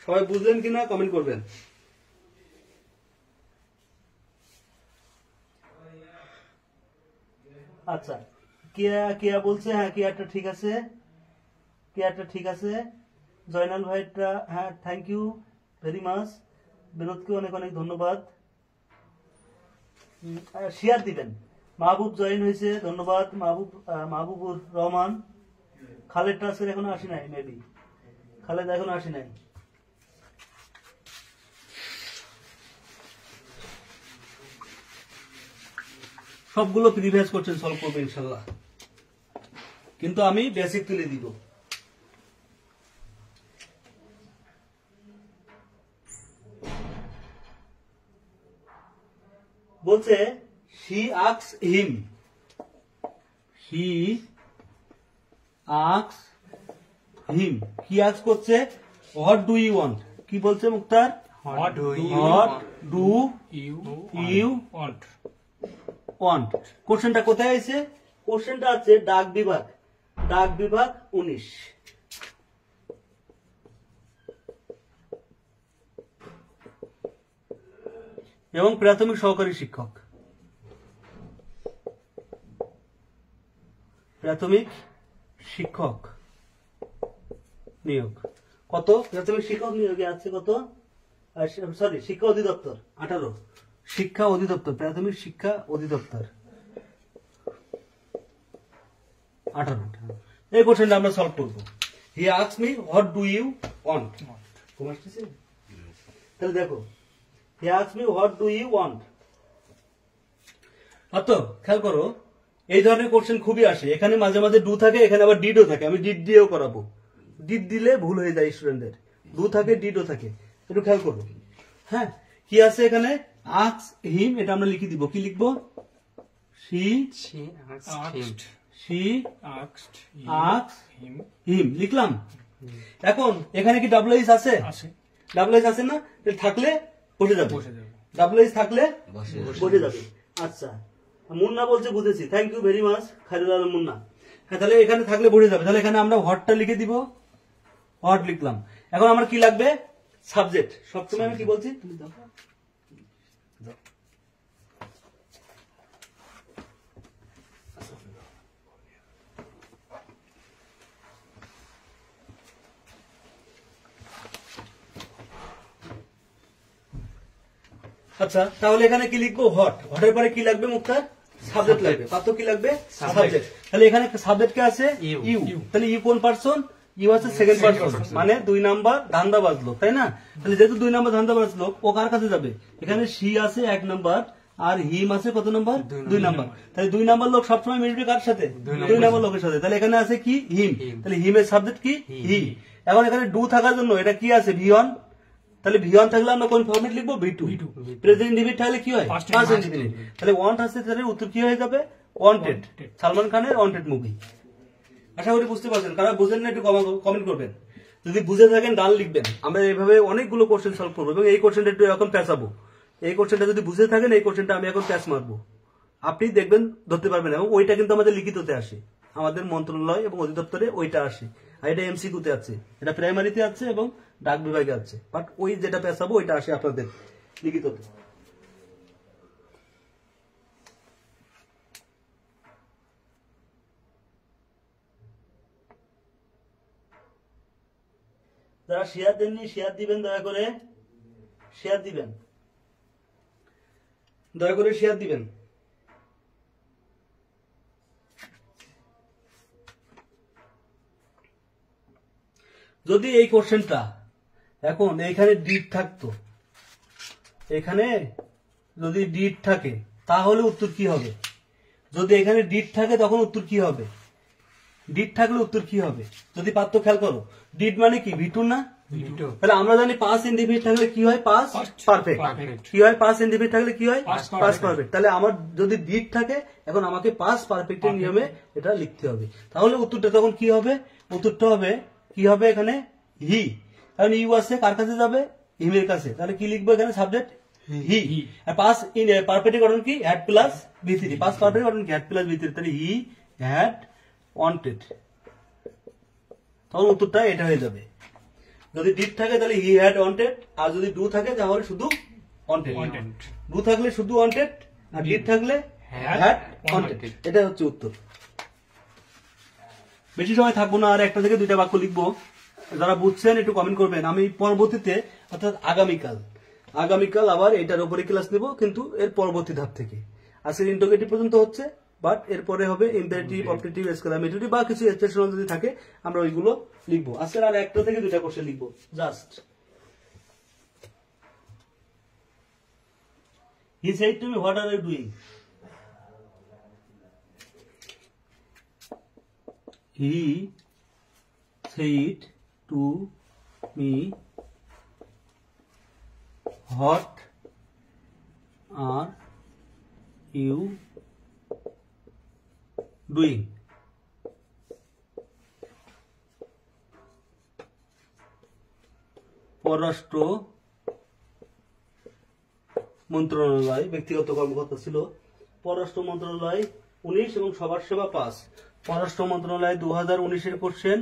সবাই বুঝলেন কিনা কমেন্ট করবেন। আচ্ছা, কেয়া বলছে হ্যাঁ কেয়ারটা ঠিক আছে, কেয়ারটা ঠিক আছে। জয়নাল ভাইটা হ্যাঁ, থ্যাংক ইউ ভেরি মাচ। বিনোদকে অনেক অনেক ধন্যবাদ। শেয়ার দিবেন। মাহবুব জয়েন হয়েছে, ধন্যবাদ মাহবুবুর রহমান। খালেদ ট্রান্সফার এখনো আসি নাই, মেবি খালেদ এখনো আসি নাই। সবগুলো প্রিভিয়াস কোশ্চেন সলভ করবো ইনশাল্লাহ, কিন্তু আমি বেসিক তুলে দিব। বলছে she asks him, she asks him, কি আস্ক করছে? what do you want? কি বলছে মুক্তার? What do you what want? do you want? কোশ্চেনটা কোথায় আছে? কোশ্চেনটা আছে ডাক বিভাগ, ডাক বিভাগ 19। এবং প্রাথমিক সহকারী শিক্ষক, প্রাথমিক শিক্ষক নিয়োগ। কত? প্রাথমিক শিক্ষক নিয়োগে আছে কত? সরি, শিক্ষা অধিদপ্তর 18। শিক্ষা অধিদপ্তর, প্রাথমিক শিক্ষা অধিদপ্তর 18। এই কোশ্চেনটা আমরা সলভ করবো। He asks me what do you want. তাহলে দেখো, he asks me what do you want. তো খেয়াল করো, এই ধরনের কোশ্চেন খুবই আসে। এখানে মাঝে মাঝে ডু থাকে, এখানে আবার ডিডও থাকে। আমি ডিড দিয়েও করাবো। ডিড দিলে ভুল হয়ে যায় স্টুডেন্টদের। ডু থাকে, ডিডও থাকে, একটু খেয়াল করবো। হ্যাঁ, কি আছে এখানে? আস্ক হিম, এটা আমরা লিখে দিব। কি লিখবো? she asked asks him him লিখলাম। এখন এখানে কি ডাবল এইচ আছে? ডাবল এইচ আছে না? থাকলে বসে যাবে। ডাবল এইচ থাকলে বসে যাবে। আচ্ছা, মুন্না বলছে বুঝেছি, thank you very much Khairul Alam Munna. হ্যাঁ, তাহলে এখানে থাকলে বসে যাবে। তাহলে এখানে আমরা হটটা লিখে দিব, হট লিখলাম। এখন আমার কি লাগবে? সাবজেক্ট। সবসময় আমি কি বলছি? তুমি দাও। আচ্ছা, তাহলে এখানে কি লিখবো? হট। হটের পরে কি লাগবে মুক্তার? সাবজেক্ট লাগবে। পাত্র কি লাগবে? সাবজেক্ট। তাহলে এখানে সাবজেক্ট কে আছে? ইউ। তাহলে ইউ কোন পার্সন? ইউ আছে সেকেন্ড পার্সন, মানে 2 নাম্বার ধান্দাবাজ লোক, তাই না? তাহলে যেহেতু 2 নাম্বার ধান্দাবাজ লোক, ও কার কাছে যাবে? এখানে শি আছে 1 নাম্বার, আর হিম আছে কত নাম্বার? 2 নাম্বার। তাহলে 2 নাম্বার লোক সবসময় মিলবে কার সাথে? 2 নাম্বার লোকের সাথে। তাহলে এখানে আছে কি? হিম। তাহলে হিমের সাবজেক্ট কি? হি। এখন এখানে ডু থাকার জন্য এটা কি আছে? ভি1। তাহলে ভি1 থাকলে আমরা কোন ফরম্যাট লিখবো? ভি2। প্রেজেন্ট ইনডিফিনিট থাকলে কি হয়? Past indefinite. তাহলে ওয়ান্ট আছে, তাহলে উত্তর কি হয়ে যাবে? ওয়ান্টেড। সালমান খানের ওয়ান্টেড মুভি। আশা করি বুঝতে পারছেন। কারা বুঝেন না একটু কমেন্ট করবেন। যদি বুঝে থাকেন ডান লিখবেন। আমরা এইভাবে অনেকগুলো কোশ্চেন সলভ করবো, এবং এই কোশ্চেনটা একটু এখন প্যাঁচাবো। এই কোশ্চেনটা যদি বুঝে থাকেন, এই কোশ্চেনটা আমি এখন প্যাঁচ মারবো, আপনি দেখবেন ধরতে পারবেন। এবং ওইটা কিন্তু আমাদের লিখিততে আসে, আমাদের মন্ত্রণালয় এবং অধিদপ্তরে ওইটা আসে। আর এটা এমসিকিউতে আছে, এটা প্রাইমারিতে আছে এবং ডাক বিভাগে আছে। বাট ওই যেটা পেঁচাবো ওইটা আসে আপনাদের লিখিততে। যারা শেয়ার দেননি শেয়ার দিবেন, দয়া করে শেয়ার দিবেন, দয়া করে শেয়ার দিবেন। যদি এই কোশ্চেনটা এখন এইখানে ডিট থাকতো, এখানে যদি ডিট থাকে তাহলে উত্তর কি হবে? যদি এখানে ডিট থাকে তখন উত্তর কি হবে? ডিট থাকলে উত্তর কি হবে? যদি পারতো খেয়াল করো, ডিট মানে কি V2 না? ভিটো তাহলে আমরা জানি পাস ইনডিফিনিট থাকলে কি হয়? Past perfect. Perfect. কি হয়? পাস ইনডিফিনিট থাকলে কি হয়? Past pass perfect. পারফেক্ট। তাহলে আমার যদি ডিট থাকে এখন আমাকে পাস পারফেক্টের নিয়মে এটা লিখতে হবে। তাহলে উত্তরটা তখন কি হবে? উত্তরটা হবে কি হবে? এখানে হি, কারণ ইউ আছে কার কাছে যাবে? হিমের কাছে। তাহলে কি লিখবো এখানে? Subject he. আর পাস ইন পারফেক্টের গঠন কি? Had plus V3। পাস পারফেক্টের গঠন কি? Had plus V3। তাহলে হি হ্যাড ওয়ান্টেড, তখন উত্তরটা এটা হয়ে যাবে। যদি ডিড থাকে তাহলে হি হ্যাড ওয়ান্টেড, আর যদি ডু থাকে তাহলে শুধু ওয়ান্টেড। Wanted. ডু থাকলে শুধু ওয়ান্টেড, আর ডিড থাকলে হ্যাড ওয়ান্টেড। এটা হচ্ছে উত্তর। বেশি সময় থাকবো না, আর একটা থেকে দুইটা বাক্য লিখবো। যারা বুঝছেন একটু কমেন্ট করবেন। আমি পরবর্তীতে অর্থাৎ আগামীকাল আবার এটার উপরে ক্লাস নেব, কিন্তু এর পরবর্তী ধাপ থেকে। আজকের ইন্টারোগেটিভ পর্যন্ত হচ্ছে, বাট এরপরে হবে ইম্পারেটিভ, অবজেক্টিভ, এক্সক্লামেটরি বা কিছু এক্সপ্রেশন যদি থাকে আমরা ওইগুলো লিখবো। আজকে আর একটা থেকে দুইটা কোশ্চেন লিখবো just. He said to me, what are you doing? He said to me, what are you doing? পররাষ্ট্র মন্ত্রণালয় ব্যক্তিগত কর্মকর্তা ছিল। পররাষ্ট্র মন্ত্রণালয় 19 এবং সমাজ সেবা 5। পররাষ্ট্র মন্ত্রণালয় 2019-এর কোশ্চেন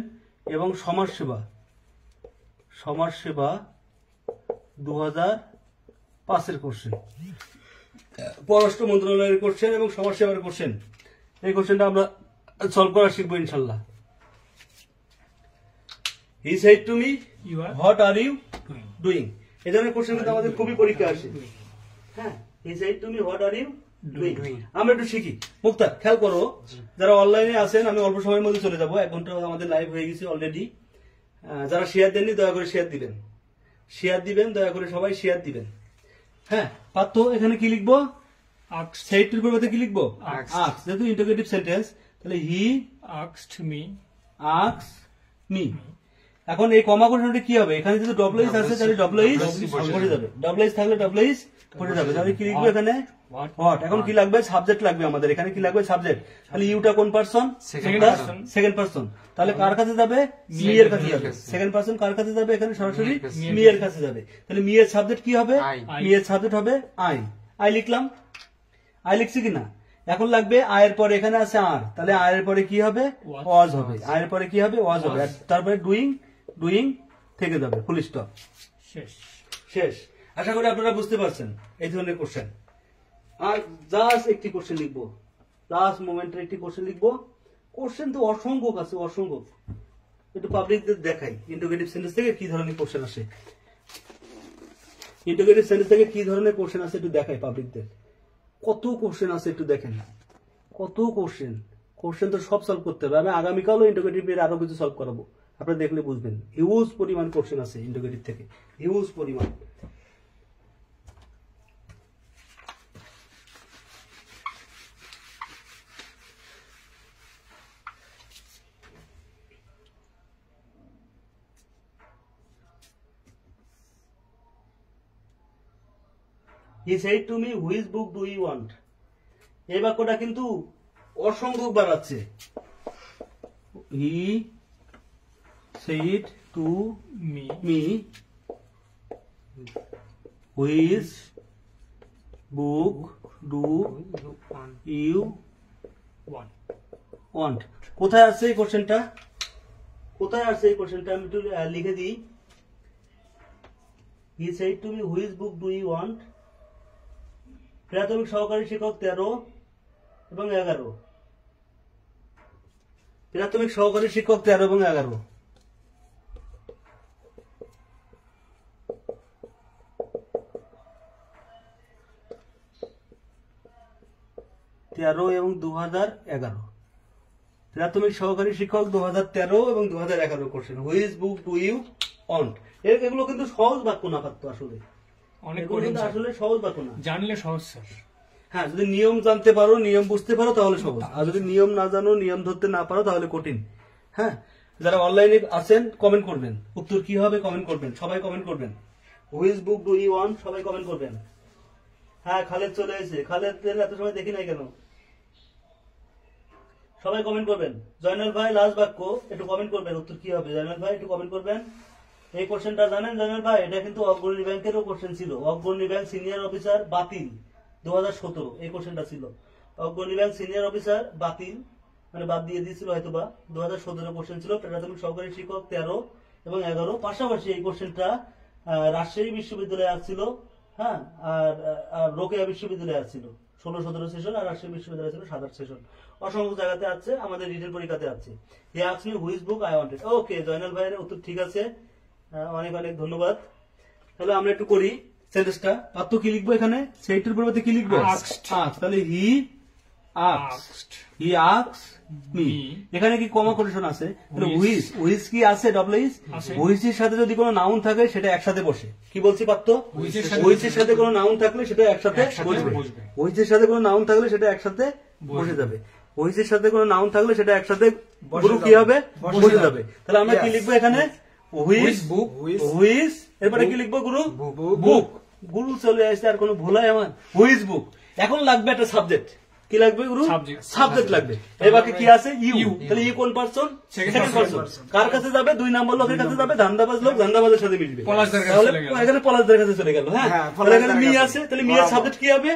এবং সমাজ সেবা 2005-এর কোশ্চেন। পররাষ্ট্র মন্ত্রণালয়ের কোশ্চেন এবং সমাজ সেবার কোশ্চেন, এই কোশ্চেনটা আমরা সলভ করা শিখবো ইনশাল্লাহ। He said to me, You are what are you doing. doing? এই ধরনের কোশ্চেন কিন্তু আমাদের খুবই পরীক্ষা আসে। হ্যাঁ, he said to me, what are you doing? আমরা একটু শিখি। মুক্তার খেয়াল করো, যারা অনলাইনে আছেন আমি অল্প সময়ের মধ্যে চলে যাবো, 1 ঘন্টা আমাদের লাইভ হয়ে গেছে অলরেডি। যারা শেয়ার দেননি দয়া করে শেয়ার দিবেন, দয়া করে সবাই শেয়ার দিবেন। হ্যাঁ, পার্থ এখানে কি লিখবো? Asked, সেইটির পরিবর্তে কি লিখবো? Asked. আক্স, যেহেতু ইন্টারোগেটিভ সেন্টেন্স, তাহলে হি asked me. আক্স মি। এখন এই কমা কোশ্চেনটা কি হবে? এখানে যদি ডব্লিউএস আছে তাহলে ডব্লিউএস বসে যাবে, ডব্লিউএস থাকলে ডব্লিউএস বসে যাবে। তাহলে কি লিখবো এখানে? What? হোয়াট। এখন কি লাগবে? সাবজেক্ট লাগবে আমাদের। এখানে কি লাগবে? সাবজেক্ট। তাহলে ইউটা কোন person? Second person. Second person. তাহলে কার কাছে যাবে? মি এর কাছে যাবে। সেকেন্ড পারসন কার কাছে যাবে? এখানে সরাসরি মি এর কাছে যাবে। তাহলে মি এর সাবজেক্ট কি হবে? I. মি এর সাবজেক্ট হবে আই। আই লিখলাম, আই লিখছি কিনা? এখন লাগবে আই এর পরে এখানে আছে আর, তাহলে আই এর পরে কি হবে? Was. ওয়াজ হবে। আই এর পরে কি হবে? ওয়াজ হবে। আর তারপরে ডুইং থেকে যাবে, ফুল স্টপ, শেষ। শেষ। আশা করি আপনারা বুঝতে পারছেন এই ধরনের কোশ্চেন। আর জাস্ট একটি কোশ্চেন লিখবো, লাস্ট মোমেন্টের একটি কোশ্চেন লিখবো। কোশ্চেন তো অসংখ্য আছে, অসংখ্য। একটু পাবলিকদের দেখাই ইন্টারোগেটিভ সেন্টেন্স থেকে কি ধরনের কোশ্চেন আসে। ইন্টারোগেটিভ সেন্টেন্স থেকে কি ধরনের কোশ্চেন আছে একটু দেখাই পাবলিকদের। কত কোশ্চেন আছে একটু দেখেন, কত কোশ্চেন। কোশ্চেন তো সব সলভ করতে হবে। আমি আগামীকালও ইন্টারোগেটিভ এর আরো কিছু সলভ করাবো, আপনারা দেখলে বুঝবেন। হিউজ পরিমাণ কোশ্চেন আছে ইন্টারোগেটিভ থেকে, হিউজ পরিমাণ। He said to me, which book do you want? এই বাক্যটা কিন্তু অসংখ্য বার আছে। He said to Me. me, which book do you One. want? কোথায় আছে এই কোশ্চেনটা? কোথায় আছে এই কোশ্চেনটা? আমি একটু লিখে দিই। He said to me, which book do you want? প্রাথমিক সহকারী শিক্ষক 13 এবং 11। প্রাথমিক সহকারী শিক্ষক 13 এবং 11। 2013 এবং 2011, প্রাথমিক সহকারী শিক্ষক 2013 এবং 2011 question. Which book do you want? এগুলো কিন্তু সহজ বাক্য না পারতো আসলে, অনেক এগুলো কঠিন কিন্তু স্যার। আসলে সহজ বাক্য না। জানলে সহজ স্যার। হ্যাঁ, যদি নিয়ম জানতে পারো, নিয়ম বুঝতে পারো তাহলে সহজ, আর যদি নিয়ম না জানো, নিয়ম ধরতে না পারো তাহলে কঠিন। হ্যাঁ, যারা অনলাইনে আছেন কমেন্ট করবেন, উত্তর কি হবে কমেন্ট করবেন, সবাই কমেন্ট করবেন। Which book do you want, সবাই কমেন্ট করবেন। হ্যাঁ, খালেদ চলে এসেছে। খালেদ এত সময় দেখি নাই কেন? সবাই কমেন্ট করবেন। জয়নাল ভাই লাস্ট বাক্য, একটু কমেন্ট করবেন, উত্তর কি হবে? জয়নাল ভাই একটু কমেন্ট করবেন। এই কোশ্চেনটা জানেন জয়নাল ভাই? এটা কিন্তু অগ্রণী ব্যাংকেরও কোশ্চেন ছিল। অগ্রণী ব্যাংক সিনিয়র অফিসার বাতিল 2017, এই কোশ্চেনটা ছিল। অগ্রণী ব্যাংক সিনিয়র অফিসার বাতিল, মানে বাদ দিয়ে দিয়েছিল হয়তোবা। 2017 কোশ্চেন ছিল। প্রাথমিক সহকারী শিক্ষক 13 এবং 11, পাশাপাশি এই কোশ্চেনটা রাজশাহী বিশ্ববিদ্যালয়ে আসছিল। হ্যাঁ, আর রোকেয়া বিশ্ববিদ্যালয়ে আসছিল 16-17 সেশন, আর রাজশাহী বিশ্ববিদ্যালয়ে ছিল 7-8 সেশন। অসংখ্য জায়গাতে আছে, আমাদের রিটেন পরীক্ষাতে আছে। He asked me which book I wanted. Okay, Joynal ভাইয়ের উত্তর ঠিক আছে, অনেক অনেক ধন্যবাদ। তাহলে আমরা একটু করি সেন্টেন্সটা। পাত্র কি লিখবো এখানে? সেইটার পরিবর্তে কি লিখবো? Asked. তাহলে হি Asked হি আস্কড মি। me. এখানে কি কমা কোটেশন আছে? তাহলে Which. হুইচ কি আছে? ডব্লিউএইচ। আছে। হুইচের সাথে যদি কোনো নাউন থাকে সেটা একসাথে বসে। কি বলছি পাত্র? Which এর সাথে- হুইচের সাথে কোনো নাউন থাকলে সেটা একসাথে একসাথে বসবে। বসবে। হুইচের সাথে কোনো নাউন থাকলে সেটা একসাথে বসবে। বসে যাবে। হুইচের সাথে কোনো নাউন থাকলে সেটা একসাথে বসে গুরু কি যাবে। হবে? বসে বসে যাবে। যাবে। তাহলে আমরা কি Yes. লিখবো এখানে? হুইচ book, which- হুইচ, এরপরে কি লিখবো গুরু? Book. বুক। গুরু চলে আসছে, আর কোনো ভুলাই আমার? হুইচ বুক। এখন লাগবে একটা সাবজেক্ট। কি লাগবে গুরু? Subject. সাবজেক্ট লাগবে। এবার কি আছে? ইউ। You. তাহলে ইউ কোন person? Second second person. Person. কার কাছে যাবে? 2 নম্বর লোকের কাছে যাবে। ধান্দাবাজ লোক ধান্দাবাজের সাথে মিশবে। পলাশদের কাছে তাহলে চলে গেল। এখানে পলাশদের কাছে চলে গেল। হ্যাঁ, হ্যাঁ, তাহলে এখানে পলাশদের মি কাছে। আছে, তাহলে মিয়ের সাবজেক্ট কি হবে?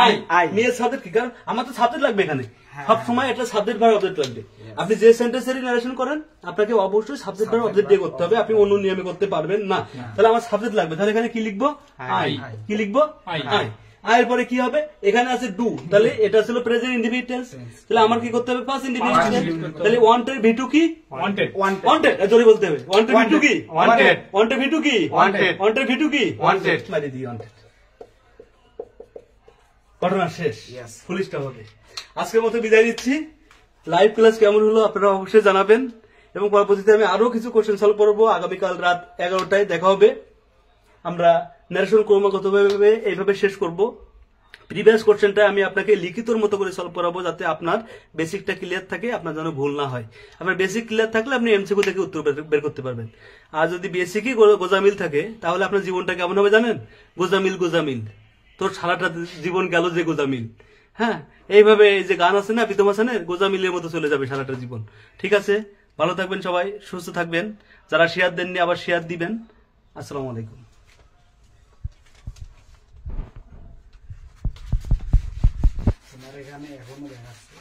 আই। আই। মিয়ের সাবজেক্ট কি? কারণ আমার তো সাবজেক্ট লাগবে এখানে। হ্যাঁ। সব সময় একটা সাবজেক্ট ভার অবজেক্ট লাগবে। আপনি যে সেন্টেন্সেরই নারেশন করেন, আপনাকে অবশ্যই সাবজেক্ট ভার অবজেক্ট দিয়ে করতে হবে। আপনি অন্য নিয়মে করতে পারবেন না। তাহলে আমার সাবজেক্ট লাগবে। তাহলে এখানে কি লিখবো? আই। আই। কি লিখবো? আই। আই। আয়ের পরে কি হবে? এখানে আছে ডু, তাহলে এটা ছিল প্রেজেন্ট ইন্ডিফিনিট টেন্স। তাহলে আমার কি করতে হবে? Past indefinite Past tense. indefinite tense। তাহলে ওয়ান্টেড ভি টু কি? Wanted. ওয়ান্টেড, জোরে বলতে হবে। ওয়ান্টেড ভি টু কি? Wanted. ওয়ান্টেড ভি টু কি? Wanted. ওয়ান্টেড ভি টু কি? Wanted. মারি দিই ওয়ান্টেড। ঘটনা শেষ। Yes. ফুল স্টপ হবে। আজকের মতো বিদায় নিচ্ছি। লাইভ ক্লাস কেমন হলো আপনারা অবশ্যই জানাবেন, এবং পরবর্তীতে আমি আরো কিছু কোশ্চেন সলভ করবো। আগামীকাল রাত 11টায় দেখা হবে। আমরা ন্যারেশন ক্রমাগতভাবে এইভাবে শেষ করব। প্রিভিয়াস কোশ্চেনটা আমি আপনাকে লিখিতর মতো করে সলভ করাবো, যাতে আপনার বেসিকটা ক্লিয়ার থাকে, আপনার যেন ভুল না হয়। আপনার বেসিক ক্লিয়ার থাকলে আপনি এমসিকিউ থেকে উত্তর বের করতে পারবেন। আর যদি বেসিকই গোজামিল থাকে, তাহলে আপনার জীবনটা কেমন হবে জানেন? গোজামিল গোজামিল, তোর সারাটা জীবন গেল যে গোজামিল। হ্যাঁ, এইভাবে এই যে গান আছে না প্রীতম হাসানের, গোজামিলের মতো চলে যাবে সারাটা জীবন। ঠিক আছে, ভালো থাকবেন সবাই, সুস্থ থাকবেন। যারা শেয়ার দেননি আবার শেয়ার দিবেন। আসসালামু আলাইকুম। তোমার এখানে এখনো দেখাচ্ছে